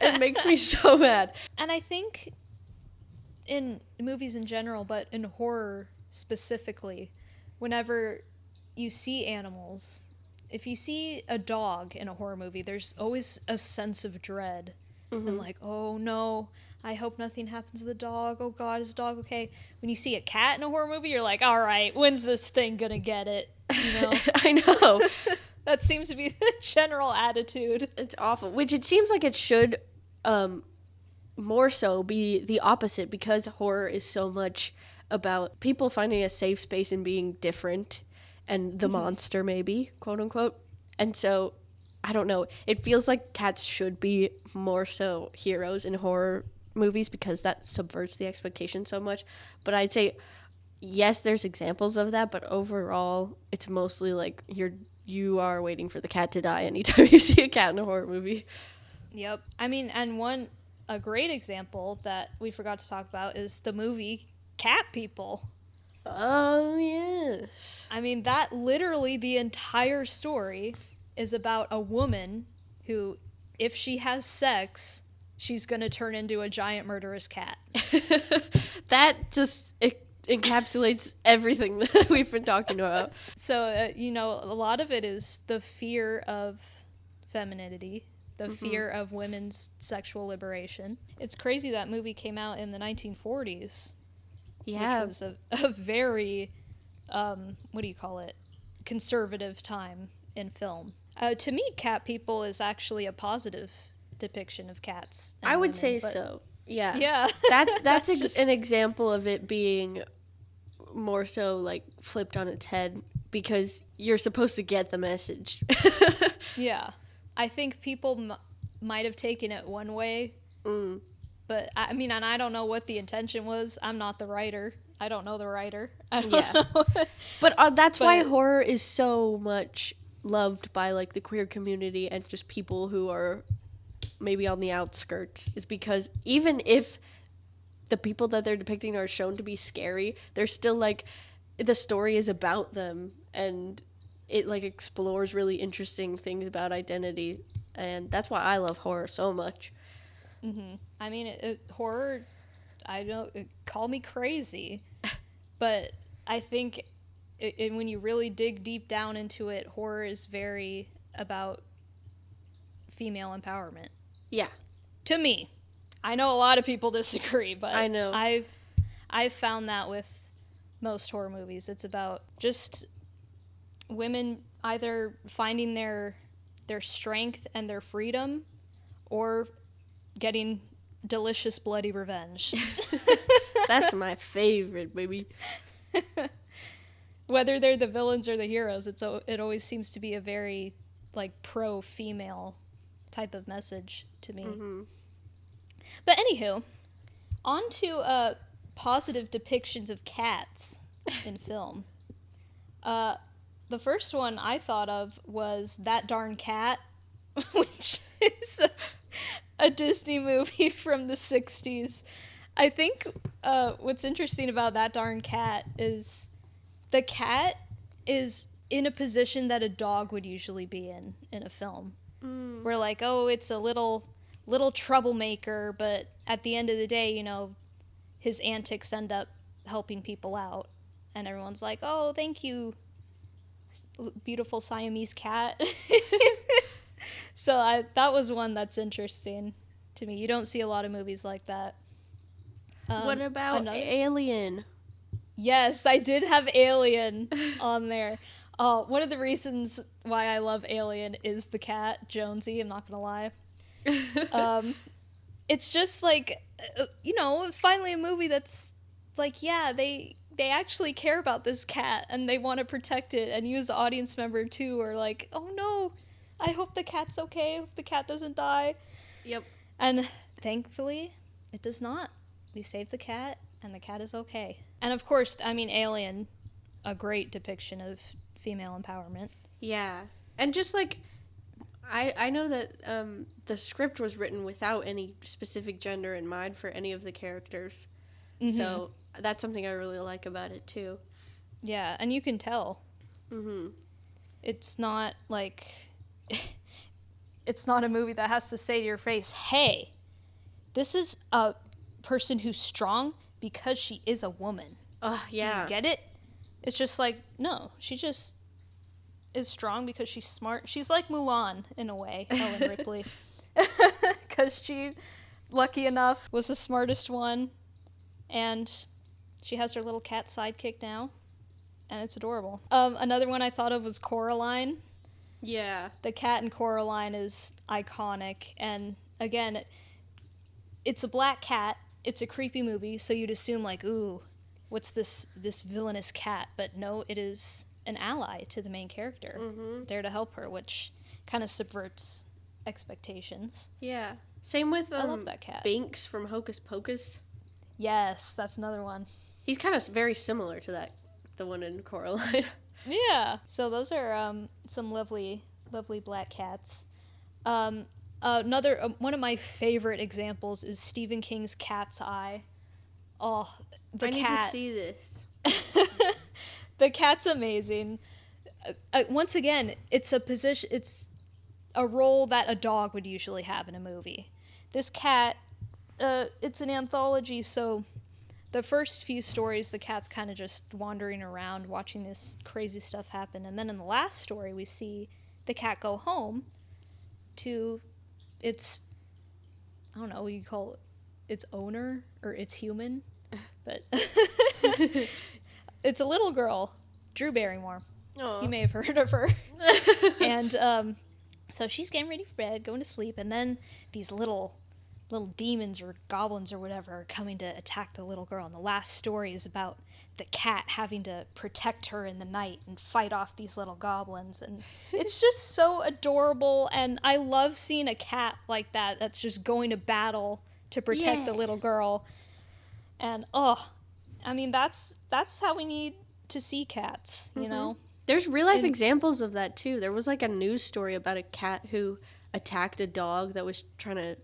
S1: It makes me so mad.
S2: And I think in movies in general, but in horror specifically, whenever you see animals, if you see a dog in a horror movie, there's always a sense of dread. Mm-hmm. And like, oh no, I hope nothing happens to the dog. Oh God, is the dog okay? When you see a cat in a horror movie, you're like, all right, when's this thing gonna get it? You know?
S1: I know.
S2: That seems to be the general attitude.
S1: It's awful. Which it seems like it should more so be the opposite, because horror is so much about people finding a safe space and being different, and the monster, maybe, quote unquote. And so, I don't know. It feels like cats should be more so heroes in horror movies, because that subverts the expectation so much. But I'd say, yes, there's examples of that, but overall, it's mostly like you are waiting for the cat to die anytime you see a cat in a horror movie.
S2: Yep. I mean, and a great example that we forgot to talk about is the movie Cat People.
S1: Oh, yes.
S2: I mean, that literally, the entire story is about a woman who, if she has sex, she's going to turn into a giant murderous cat.
S1: That just encapsulates everything that we've been talking about.
S2: So, a lot of it is the fear of femininity, the fear of women's sexual liberation. It's crazy that movie came out in the 1940s.
S1: Yeah.
S2: Which was a very, conservative time in film. To me, Cat People is actually a positive depiction of cats.
S1: I would say so. Yeah.
S2: Yeah.
S1: That's an example of it being more so, like, flipped on its head, because you're supposed to get the message.
S2: Yeah. I think people might have taken it one way. But, I mean, and I don't know what the intention was. I'm not the writer. I don't know the writer. I don't know.
S1: But that's why horror is so much loved by, like, the queer community and just people who are maybe on the outskirts. Is because even if the people that they're depicting are shown to be scary, they're still, like, the story is about them, and it like explores really interesting things about identity, and that's why I love horror so much.
S2: I mean, horror, I don't, call me crazy, but I think when you really dig deep down into it, horror is very about female empowerment.
S1: Yeah.
S2: To me. I know a lot of people disagree, but
S1: I know.
S2: I've found that with most horror movies. It's about just women either finding their strength and their freedom, or getting delicious bloody revenge.
S1: That's my favorite, baby.
S2: Whether they're the villains or the heroes, it always seems to be a very like pro-female type of message to me. But anywho, on to positive depictions of cats in film. The first one I thought of was That Darn Cat, which is a Disney movie from the 60s. I think what's interesting about That Darn Cat is the cat is in a position that a dog would usually be in a film. We're like, oh, it's a little troublemaker, but at the end of the day, you know, his antics end up helping people out, and everyone's like, oh, thank you, beautiful Siamese cat. So that was one that's interesting to me. You don't see a lot of movies like that.
S1: What about Alien?
S2: Yes, I did have Alien on there. One of the reasons why I love Alien is the cat, Jonesy, I'm not gonna lie. It's just like, you know, finally a movie that's like, yeah, they actually care about this cat and they want to protect it, and you as an audience member too are like, oh no, I hope the cat's okay, I hope the cat doesn't die.
S1: Yep.
S2: And thankfully, it does not. We saved the cat, and the cat is okay. And of course, I mean, Alien, a great depiction of female empowerment.
S1: Yeah. And just like, I know that the script was written without any specific gender in mind for any of the characters. So that's something I really like about it too.
S2: Yeah, and you can tell. It's not like it's not a movie that has to say to your face, hey, this is a person who's strong because she is a woman.
S1: Yeah.
S2: Do you get it? It's just like, no, she just is strong because she's smart. She's like Mulan in a way, Ellen Ripley. Because she, lucky enough, was the smartest one, and she has her little cat sidekick now, and it's adorable. Another one I thought of was Coraline.
S1: Yeah.
S2: The cat in Coraline is iconic, and again, it's a black cat. It's a creepy movie, so you'd assume like, ooh, what's this villainous cat? But no, it is an ally to the main character, there to help her, which kind of subverts expectations.
S1: Yeah. Same with
S2: I love that cat.
S1: Binks from Hocus Pocus.
S2: Yes, that's another one.
S1: He's kind of very similar to the one in Coraline.
S2: Yeah. So those are some lovely black cats. Another one of my favorite examples is Stephen King's Cat's Eye. Oh, the cat.
S1: I need to see this.
S2: The cat's amazing. Once again, it's a role that a dog would usually have in a movie. This cat, it's an anthology, so the first few stories, the cat's kind of just wandering around, watching this crazy stuff happen, and then in the last story, we see the cat go home to its, I don't know what you call it, its owner, or its human, but it's a little girl, Drew Barrymore. Aww. You may have heard of her. And so she's getting ready for bed, going to sleep, and then these little demons or goblins or whatever are coming to attack the little girl. And the last story is about the cat having to protect her in the night and fight off these little goblins. And it's just so adorable, and I love seeing a cat like that that's just going to battle to protect the little girl. And I mean, that's how we need to see cats, you know?
S1: There's real life examples of that too. There was like a news story about a cat who attacked a dog that was trying to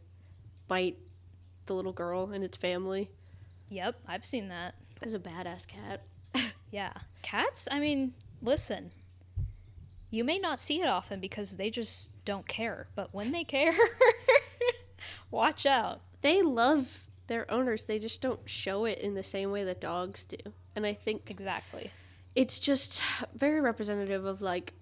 S1: bite the little girl and its family.
S2: Yep, I've seen that.
S1: It was a badass cat.
S2: Yeah. Cats, I mean, listen. You may not see it often because they just don't care. But when they care, watch out.
S1: They love their owners. They just don't show it in the same way that dogs do. And I think
S2: Exactly.
S1: it's just very representative of, like,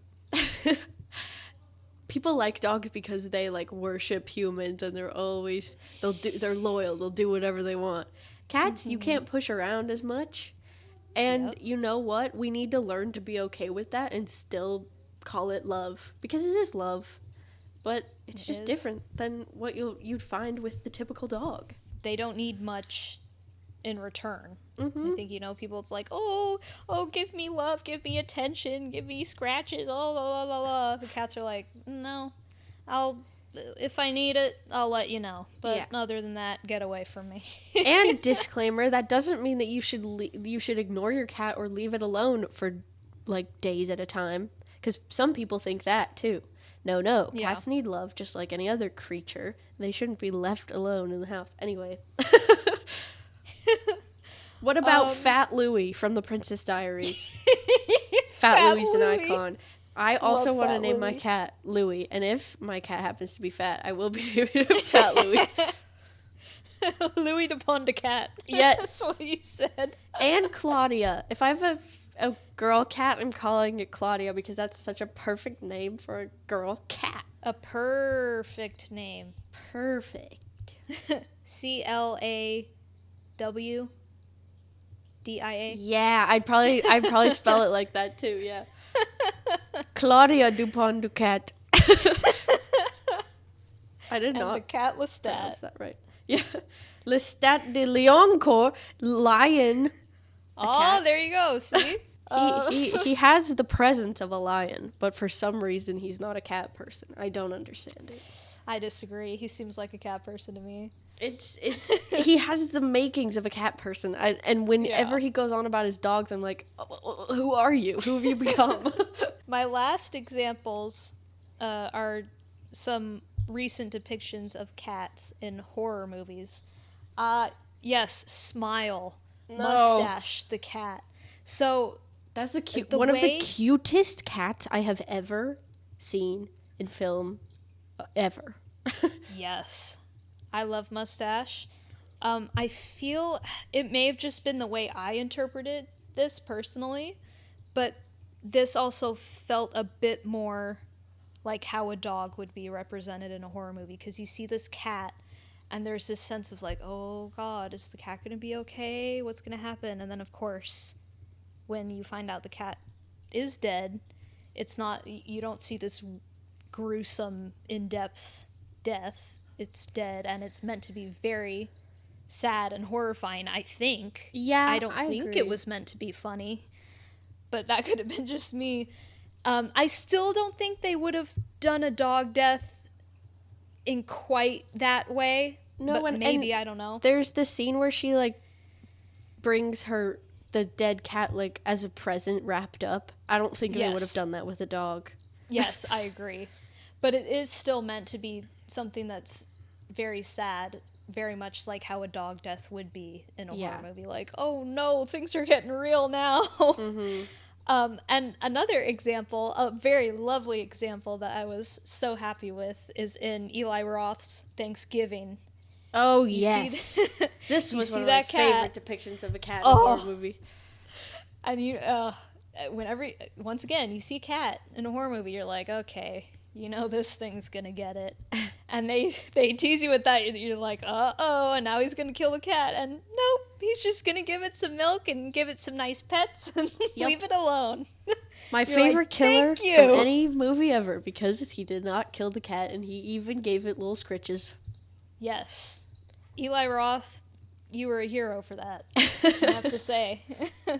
S1: people like dogs because they, like, worship humans and they're loyal. They'll do whatever they want. Cats, you can't push around as much. And you know what? We need to learn to be okay with that and still call it love, because it is love. But it's just different than what you'd find with the typical dog.
S2: They don't need much in return.
S1: Mm-hmm.
S2: I think, people, it's like, oh, give me love, give me attention, give me scratches, oh, la, la, la, la. The cats are like, no, if I need it, I'll let you know. But other than that, get away from me.
S1: And disclaimer, that doesn't mean that you should ignore your cat or leave it alone for, like, days at a time. Because some people think that, too. No, cats need love just like any other creature. They shouldn't be left alone in the house. Anyway. What about Fat Louie from The Princess Diaries? Fat Louie's an icon. I also want to name my cat Louie, and if my cat happens to be fat, I will be naming him Fat Louie.
S2: Louis de Pont de Cat.
S1: Yes.
S2: That's what you said.
S1: And Claudia. If I have a girl cat, I'm calling it Claudia because that's such a perfect name for a girl cat.
S2: A perfect name.
S1: Perfect.
S2: CLAWDIA.
S1: Yeah, I'd probably spell it like that too, yeah. Claudia Dupont du Cat. I did not.
S2: And the cat Lestat.
S1: Pronounce that right. Yeah. Lestat de Leoncourt, lion.
S2: Oh, cat. There you go. See?
S1: He has the presence of a lion, but for some reason he's not a cat person. I don't understand it.
S2: I disagree. He seems like a cat person to me.
S1: It's he has the makings of a cat person. And whenever he goes on about his dogs, I'm like, oh, who are you? Who have you become?
S2: My last examples are some recent depictions of cats in horror movies. Yes, Smile, Mustache, the cat. So
S1: that's one of the cutest cats I have ever seen in film, ever.
S2: Yes, I love Mustache. I feel it may have just been the way I interpreted this personally, but this also felt a bit more like how a dog would be represented in a horror movie, because you see this cat and there's this sense of like, oh God, is the cat going to be okay? What's going to happen? And then of course, when you find out the cat is dead, it's not, you don't see this gruesome, in-depth death. It's dead, and it's meant to be very sad and horrifying, I think.
S1: Yeah,
S2: I don't think
S1: agree.
S2: It was meant to be funny, but that could have been just me. I still don't think they would have done a dog death in quite that way.
S1: No,
S2: but maybe, I don't know.
S1: There's the scene where she, like, brings the dead cat, like, as a present wrapped up. I don't think they would have done that with a dog.
S2: Yes, I agree. But it is still meant to be something that's very sad, very much like how a dog death would be in a horror movie. Like, oh no, things are getting real now.
S1: Mm-hmm.
S2: And another example, a very lovely example that I was so happy with, is in Eli Roth's Thanksgiving.
S1: Oh, yes. This was one of my favorite depictions of a cat in a horror movie.
S2: And once again, you see a cat in a horror movie, you're like, okay, you know this thing's gonna get it. And they tease you with that, you're like, uh-oh, and now he's gonna kill the cat. And nope, he's just gonna give it some milk and give it some nice pets and leave it alone.
S1: My favorite killer from any movie ever, because he did not kill the cat, and he even gave it little scritches.
S2: Yes. Eli Roth, you were a hero for that, I have to say.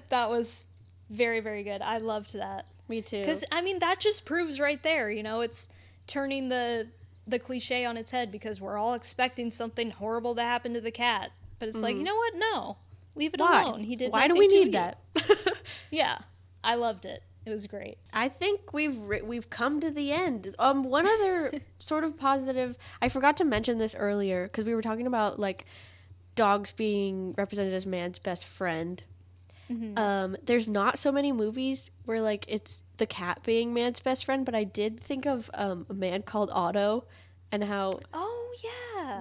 S2: That was very, very good. I loved that.
S1: Me too.
S2: Because, I mean, that just proves right there, it's turning the cliche on its head, because we're all expecting something horrible to happen to the cat. But it's like, you know what? No. Leave it alone. He did
S1: Why
S2: nothing
S1: do we
S2: to
S1: need
S2: you.
S1: that?
S2: Yeah. I loved it. It was great.
S1: I think we've come to the end. One other sort of positive, I forgot to mention this earlier, because we were talking about, like, dogs being represented as man's best friend. There's not so many movies where like it's the cat being man's best friend, but I did think of A Man Called Otto, and how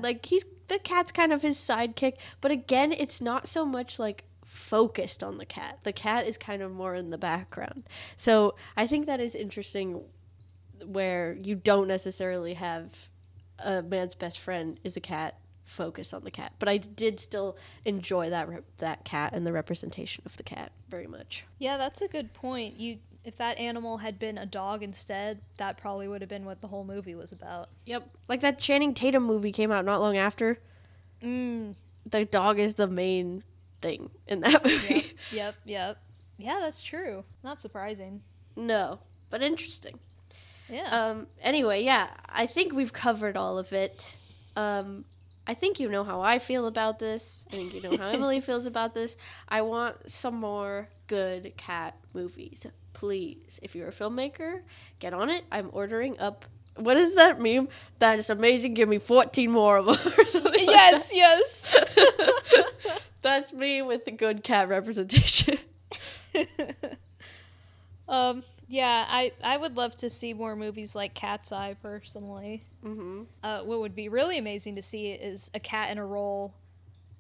S1: like the cat's kind of his sidekick, but again, it's not so much like focused on the cat. The cat is kind of more in the background. So I think that is interesting, where you don't necessarily have a man's best friend is a cat focused on the cat. But I did still enjoy that cat and the representation of the cat very much.
S2: Yeah, that's a good point. If that animal had been a dog instead, that probably would have been what the whole movie was about.
S1: Yep. Like that Channing Tatum movie came out not long after. The dog is the main thing in that movie.
S2: Yep. Yeah, that's true. Not surprising.
S1: No, but interesting.
S2: Yeah.
S1: Anyway, yeah, I think we've covered all of it. I think you know how I feel about this. I think you know how Emily feels about this. I want some more good cat movies. Please, if you're a filmmaker, get on it. I'm ordering up. What is that meme? That is amazing. Give me 14 more of them. Or something
S2: yes, yes.
S1: That's me with the good cat representation.
S2: Yeah, I would love to see more movies like Cat's Eye, personally. What would be really amazing to see is a cat in a role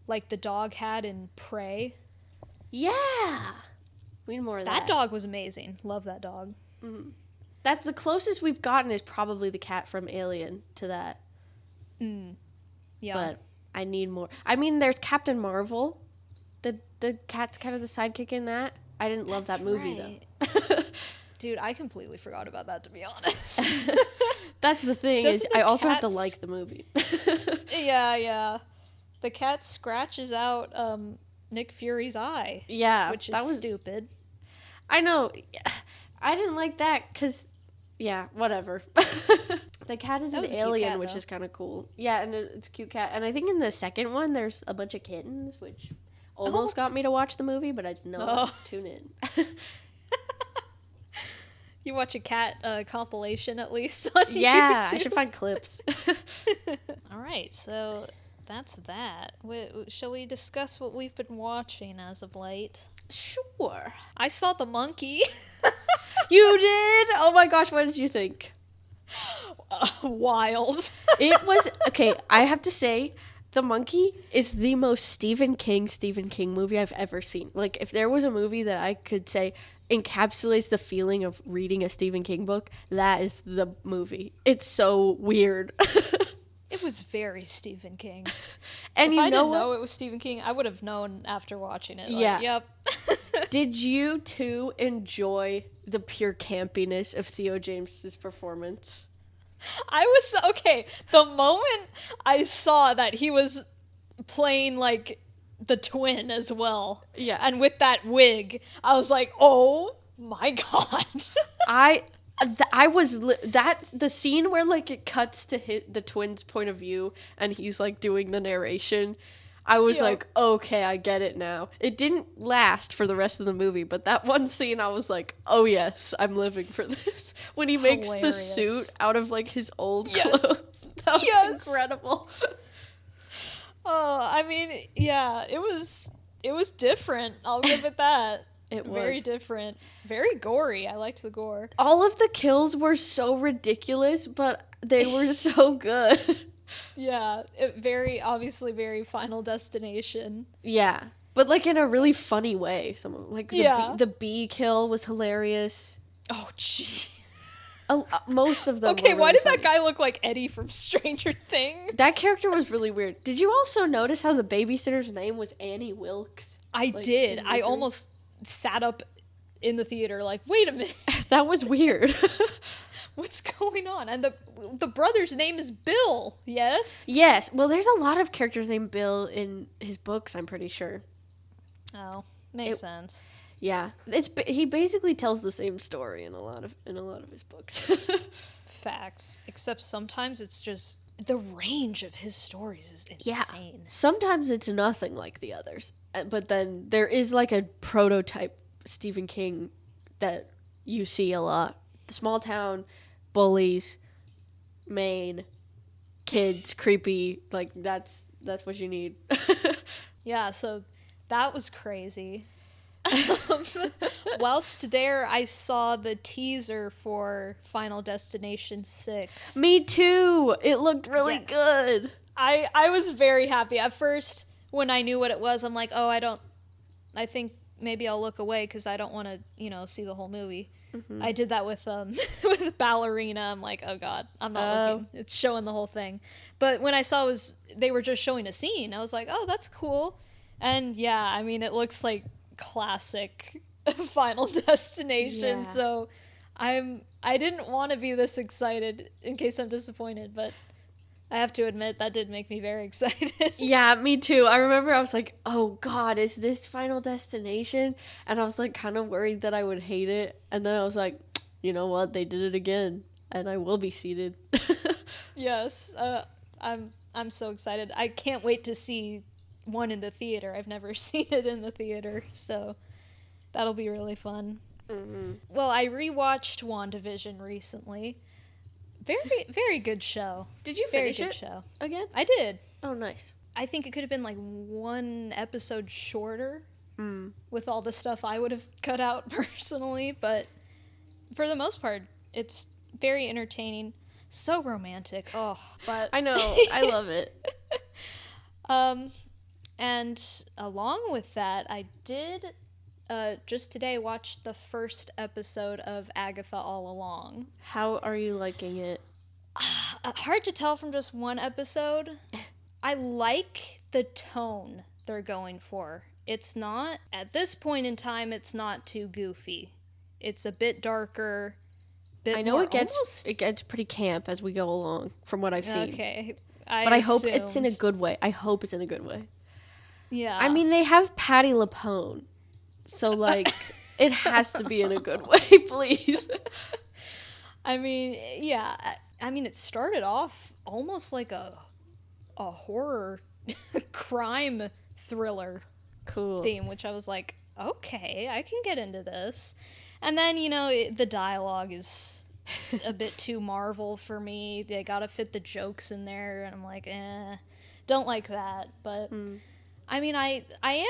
S2: like the dog had in Prey.
S1: Yeah. We need more of that.
S2: That dog was amazing. Love that dog.
S1: That's the closest we've gotten is probably the cat from Alien to that.
S2: Yeah.
S1: But I need more. I mean, there's Captain Marvel. The cat's kind of the sidekick in that. I didn't love that movie, though.
S2: Dude, I completely forgot about that, to be honest.
S1: That's the thing. I also have to like the movie.
S2: Yeah. The cat scratches out Nick Fury's eye.
S1: Yeah.
S2: Which is stupid.
S1: I know. I didn't like that because, yeah, whatever. The cat is an alien, which is kind of cool. Yeah, and it's a cute cat. And I think in the second one, there's a bunch of kittens, which almost got me to watch the movie, but I did not tune in.
S2: You watch a cat compilation at least on
S1: Yeah,
S2: YouTube.
S1: I should find clips.
S2: All right, so that's that. Shall we discuss what we've been watching as of late?
S1: Sure.
S2: I saw The Monkey.
S1: You did? Oh my gosh, what did you think?
S2: Wild.
S1: It was, okay, I have to say, The Monkey is the most Stephen King movie I've ever seen. Like, if there was a movie that I could say encapsulates the feeling of reading a Stephen King book, that is the movie. It's so weird.
S2: It was very Stephen King.
S1: And
S2: if I didn't know it was Stephen King, I would have known after watching it. Like,
S1: yeah.
S2: Yep.
S1: Did you, too, enjoy the pure campiness of Theo James's performance?
S2: Okay, the moment I saw that he was playing, like, the twin as well.
S1: Yeah.
S2: And with that wig, I was like, oh my god.
S1: That's the scene where like it cuts to hit the twins' point of view and he's like doing the narration. I was like, okay, I get it now. It didn't last for the rest of the movie, but that one scene I was like, oh yes, I'm living for this. When he makes the suit out of like his old clothes. That was incredible.
S2: Oh, I mean, yeah, it was different. I'll give it that.
S1: It was
S2: very different. Very gory. I liked the gore.
S1: All of the kills were so ridiculous, but they were so good.
S2: Yeah, obviously very Final Destination.
S1: Yeah, but like in a really funny way. The bee kill was hilarious.
S2: Oh, gee.
S1: Most of them.
S2: Okay,
S1: were
S2: why
S1: really
S2: did that guy look like Eddie from Stranger Things?
S1: That character was really weird. Did you also notice how the babysitter's name was Annie Wilkes?
S2: I did. I almost sat up in the theater like, wait a minute.
S1: That was weird.
S2: What's going on? And the brother's name is Bill, yes?
S1: Yes. Well, there's a lot of characters named Bill in his books, I'm pretty sure.
S2: Oh, makes sense.
S1: Yeah. He basically tells the same story in a lot of his books.
S2: Facts. Except sometimes it's just the range of his stories is insane.
S1: Yeah. Sometimes it's nothing like the others. But then there is like a prototype Stephen King that you see a lot. The small town, bullies, Maine, kids, creepy, like that's what you need.
S2: Yeah, so that was crazy. Whilst there, I saw the teaser for Final Destination 6.
S1: Me too. It looked really good.
S2: I was very happy. At first, when I knew what it was, I'm like, oh, I think maybe I'll look away because I don't want to, see the whole movie. Mm-hmm. I did that with with Ballerina. I'm like, oh god, I'm not looking. It's showing the whole thing. But when I saw they were just showing a scene, I was like, oh, that's cool. And yeah, I mean, it looks like classic Final Destination. Yeah. So I didn't want to be this excited in case I'm disappointed, but I have to admit that did make me very excited.
S1: Yeah, me too. I remember I was like, oh god, is this Final Destination? And I was like kind of worried that I would hate it. And then I was like, you know what? They did it again. And I will be seated.
S2: Yes. I'm so excited. I can't wait to see one in the theater. I've never seen it in the theater. So that'll be really fun. Mm-hmm. Well, I rewatched WandaVision recently. Very, very good show.
S1: Did you finish it show again?
S2: I did.
S1: Oh, nice.
S2: I think it could have been like one episode shorter with all the stuff I would have cut out personally, but for the most part, it's very entertaining. So romantic. Oh, but
S1: I know. I love it.
S2: And along with that, I did just today watch the first episode of Agatha All Along.
S1: How are you liking it?
S2: Hard to tell from just one episode. I like the tone they're going for. It's not, at this point in time, it's not too goofy. It's a bit darker.
S1: I know it gets pretty camp as we go along, from what I've seen.
S2: Okay.
S1: But I hope it's in a good way.
S2: Yeah.
S1: I mean, they have Patti LuPone. So, like, it has to be in a good way, please.
S2: I mean, yeah. I mean, it started off almost like a horror crime thriller theme, which I was like, okay, I can get into this. And then, the dialogue is a bit too Marvel for me. They gotta fit the jokes in there, and I'm like, don't like that. But, I mean, I am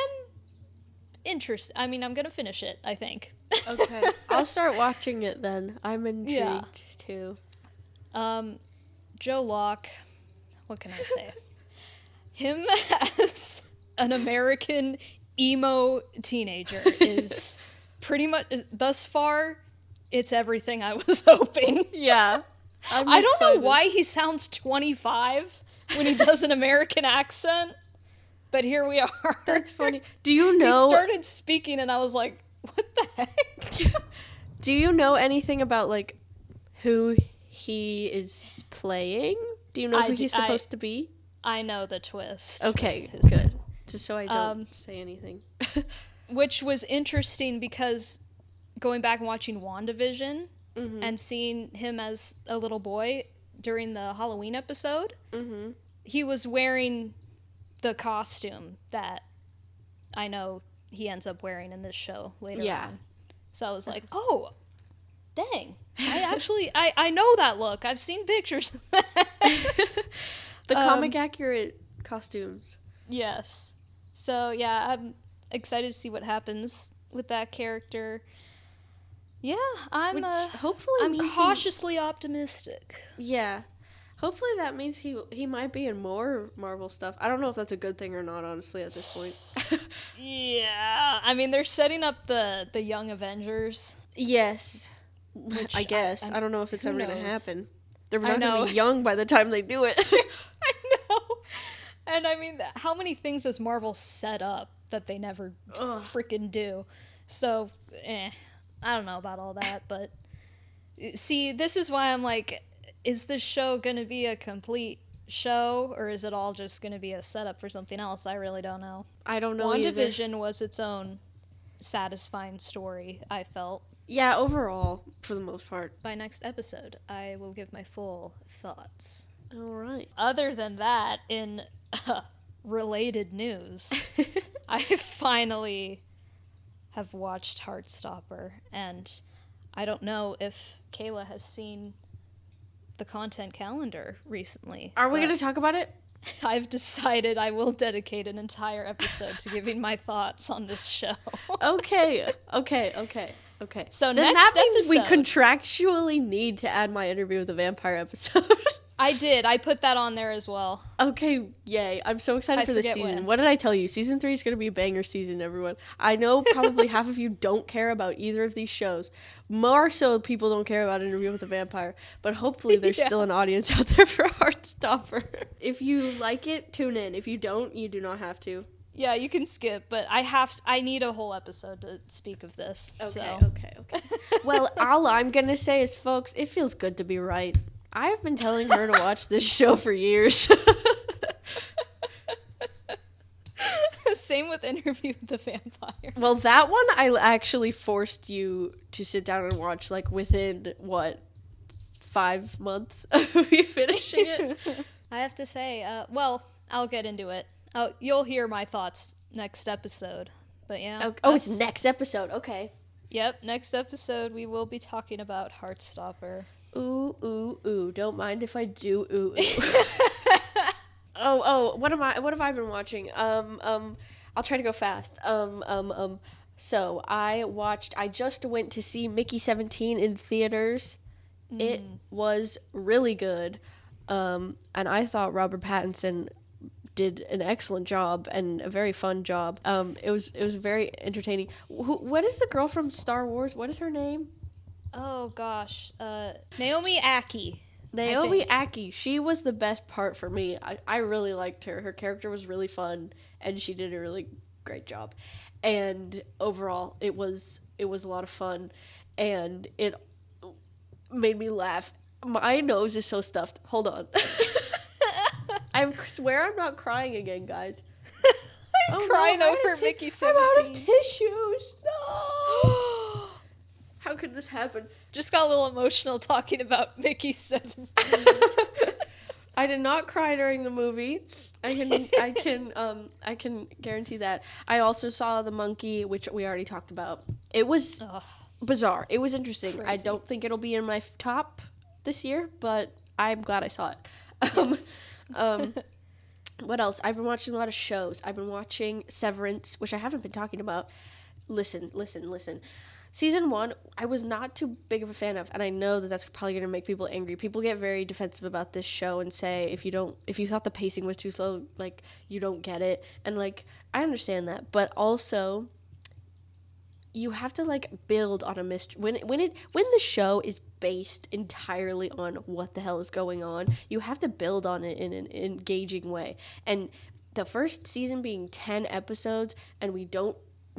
S2: interested. I mean, I'm gonna finish it, I think.
S1: Okay. I'll start watching it then. I'm intrigued, too.
S2: Joe Locke, what can I say? Him as an American emo teenager is pretty much, thus far, it's everything I was hoping.
S1: Yeah.
S2: I don't know why he sounds 25 when he does an American accent, but here we are.
S1: That's funny. Do you know...
S2: He started speaking and I was like, what the heck?
S1: Do you know anything about, like, who he is playing? Do you know who he's supposed to be?
S2: I know the twist.
S1: Okay, good. Just so I don't say anything.
S2: Which was interesting because going back and watching WandaVision and seeing him as a little boy during the Halloween episode, he was wearing the costume that I know he ends up wearing in this show later on. So I was like, oh, dang. I know that look. I've seen pictures of that.
S1: The comic accurate costumes.
S2: Yes. So, yeah, I'm excited to see what happens with that character. Yeah, I'm cautiously optimistic.
S1: Yeah. Hopefully that means he might be in more Marvel stuff. I don't know if that's a good thing or not, honestly, at this point.
S2: Yeah. I mean, they're setting up the Young Avengers.
S1: Yes. Which I guess. I don't know if it's ever going to happen. They're not going to be young by the time they do it.
S2: I know. And I mean, how many things has Marvel set up that they never freaking do? So, I don't know about all that. But, see, this is why I'm like, is this show going to be a complete show? Or is it all just going to be a setup for something else? I really don't know.
S1: I don't know
S2: WandaVision was its own satisfying story, I felt.
S1: Yeah, overall, for the most part.
S2: By next episode, I will give my full thoughts.
S1: All right.
S2: Other than that, in related news, I finally have watched Heartstopper, and I don't know if Kayla has seen the content calendar recently.
S1: Are we going to talk about it?
S2: I've decided I will dedicate an entire episode to giving my thoughts on this show.
S1: Okay.
S2: So
S1: then
S2: next
S1: that means we
S2: episode-
S1: contractually need to add my interview with the vampire episode.
S2: I did. I put that on there as well.
S1: Okay, yay. I'm so excited for this
S2: forget
S1: season.
S2: when.
S1: What did I tell you? Season 3 is going to be a banger season, everyone. I know probably half of you don't care about either of these shows. More so people don't care about Interview with a Vampire. But hopefully there's
S2: Yeah.
S1: still an audience out there for Heartstopper. If you like it, tune in. If you don't, you do not have to.
S2: Yeah, you can skip, but I need a whole episode to speak of this.
S1: Okay.
S2: So.
S1: Well, all I'm going to say is, folks, it feels good to be right. I've been telling her to watch this show for years.
S2: Same with Interview with the Vampire.
S1: Well, that one I actually forced you to sit down and watch, like, within, 5 months of me finishing it?
S2: I have to say, well, I'll get into it. Oh, you'll hear my thoughts next episode. But yeah.
S1: Oh, it's next episode. Okay.
S2: Yep, next episode we will be talking about Heartstopper.
S1: Ooh. Don't mind if I do ooh. Oh, what have I been watching? I'll try to go fast. So I just went to see Mickey 17 in theaters. It was really good. And I thought Robert Pattinson did an excellent job and a very fun job. It was very entertaining. What is the girl from Star Wars? What is her name?
S2: Oh gosh, Naomi Ackie.
S1: Naomi Ackie. She was the best part for me. I really liked her. Her character was really fun, and she did a really great job. And overall, it was a lot of fun, and it made me laugh. My nose is so stuffed. Hold on. I swear I'm not crying again, guys.
S2: I'm crying over Mickey 17.
S1: I'm out of tissues. No. How could this happen?
S2: Just got a little emotional talking about Mickey 17.
S1: I did not cry during the movie. I can guarantee that. I also saw The Monkey, which we already talked about. It was bizarre. It was interesting. Crazy. I don't think it'll be in my top this year, but I'm glad I saw it. Yes. What else? I've been watching a lot of shows. I've been watching Severance, which I haven't been talking about. Listen. Season 1, I was not too big of a fan of, and I know that that's probably going to make people angry. People get very defensive about this show and say, if you thought the pacing was too slow, like, you don't get it. And, like, I understand that. But also, you have to, like, build on a mystery. When the show is based entirely on what the hell is going on, you have to build on it in an engaging way. And the first season being 10 episodes, and we don't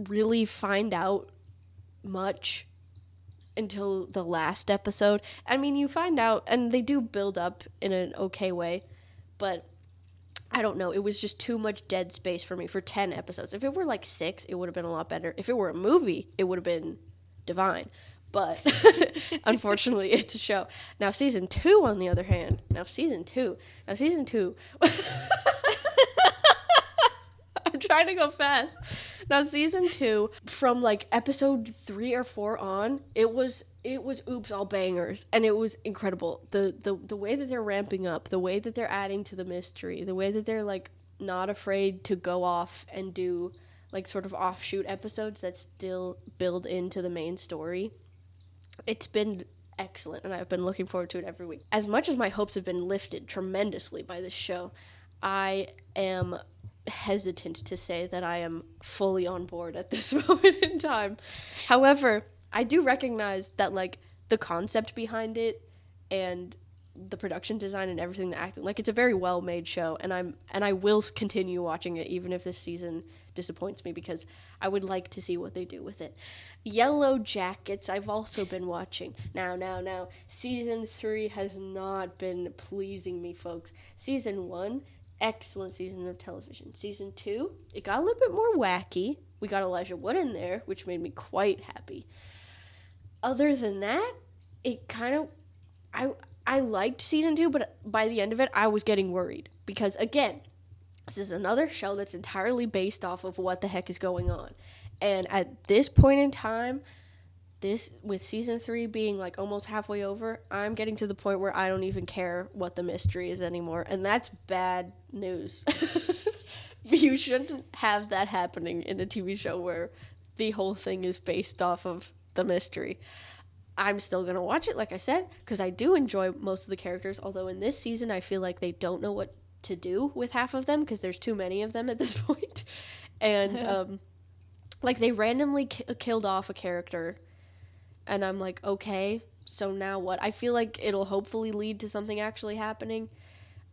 S1: really find out much until the last episode. I mean, you find out, and they do build up in an okay way, but I don't know. It was just too much dead space for me for 10 episodes. If it were like 6, it would have been a lot better. If it were a movie, it would have been divine. But unfortunately, it's a show. Now, season 2, on the other hand. Now, season 2. I'm trying to go fast. Now, season 2, from like episode 3 or 4 on, it was oops all bangers, and it was incredible. The way that they're ramping up, the way that they're adding to the mystery, the way that they're like not afraid to go off and do like sort of offshoot episodes that still build into the main story. It's been excellent, and I've been looking forward to it every week. As much as my hopes have been lifted tremendously by this show, I am hesitant to say that I am fully on board at this moment in time. However, I do recognize that like the concept behind it and the production design and everything, the acting, like it's a very well made show, and I will continue watching it even if this season disappoints me, because I would like to see what they do with it. Yellow Jackets, I've also been watching. Now, season 3 has not been pleasing me, folks. Season 1, excellent season of television. Season 2, it got a little bit more wacky. We got Elijah Wood in there, which made me quite happy. Other than that, it kind of, I liked season 2, but by the end of it, I was getting worried. Because, again, this is another show that's entirely based off of what the heck is going on. And at this point in time, with season 3 being like almost halfway over, I'm getting to the point where I don't even care what the mystery is anymore, and that's bad news. You shouldn't have that happening in a TV show where the whole thing is based off of the mystery. I'm still gonna watch it, like I said, because I do enjoy most of the characters, although in this season I feel like they don't know what to do with half of them because there's too many of them at this point. And like they randomly killed off a character, and I'm like, okay, so now what? I feel like it'll hopefully lead to something actually happening.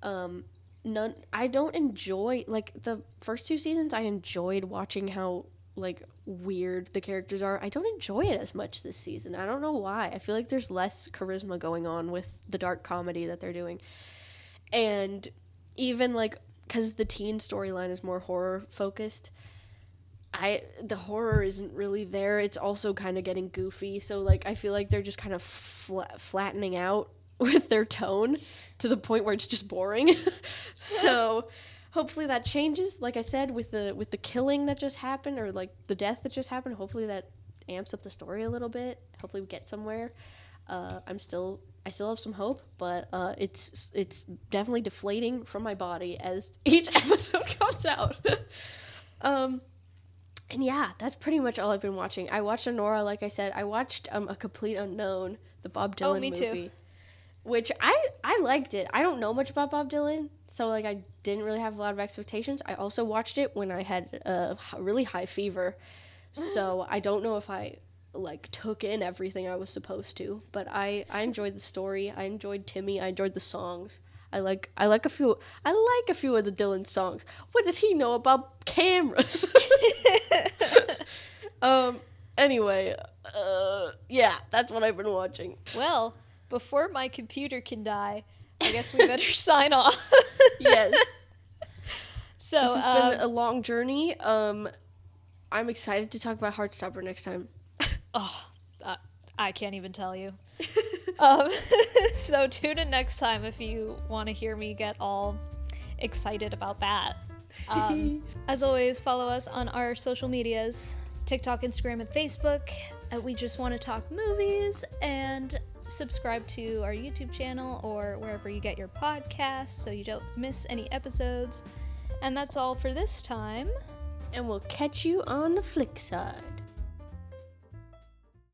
S1: I don't enjoy, like, the first 2 seasons I enjoyed watching how like weird the characters are. I don't enjoy it as much this season. I don't know why. I feel like there's less charisma going on with the dark comedy that they're doing. And even like because the teen storyline is more horror focused, the horror isn't really there. It's also kind of getting goofy, so like I feel like they're just kind of flattening out with their tone to the point where it's just boring. So hopefully that changes, like I said, with the killing that just happened, or like the death that just happened. Hopefully that amps up the story a little bit. Hopefully we get somewhere. I still have some hope, but it's definitely deflating from my body as each episode comes out. And yeah, that's pretty much all I've been watching. I watched Anora, like I said. I watched A Complete Unknown, the Bob Dylan movie.
S2: Too.
S1: Which I liked it. I don't know much about Bob Dylan, so like I didn't really have a lot of expectations. I also watched it when I had a really high fever, so I don't know if I like took in everything I was supposed to. But I enjoyed the story. I enjoyed Timmy. I enjoyed the songs. I like a few of the Dylan songs. What does he know about cameras? Anyway, yeah, that's what I've been watching.
S2: Well, before my computer can die, I guess we better sign off.
S1: Yes.
S2: So
S1: this has been a long journey. I'm excited to talk about Heartstopper next time.
S2: I can't even tell you. So tune in next time if you want to hear me get all excited about that. As always, follow us on our social medias, TikTok, Instagram, and Facebook. We just want to talk movies, and subscribe to our YouTube channel or wherever you get your podcasts so you don't miss any episodes. And that's all for this time.
S1: And we'll catch you on the flick side.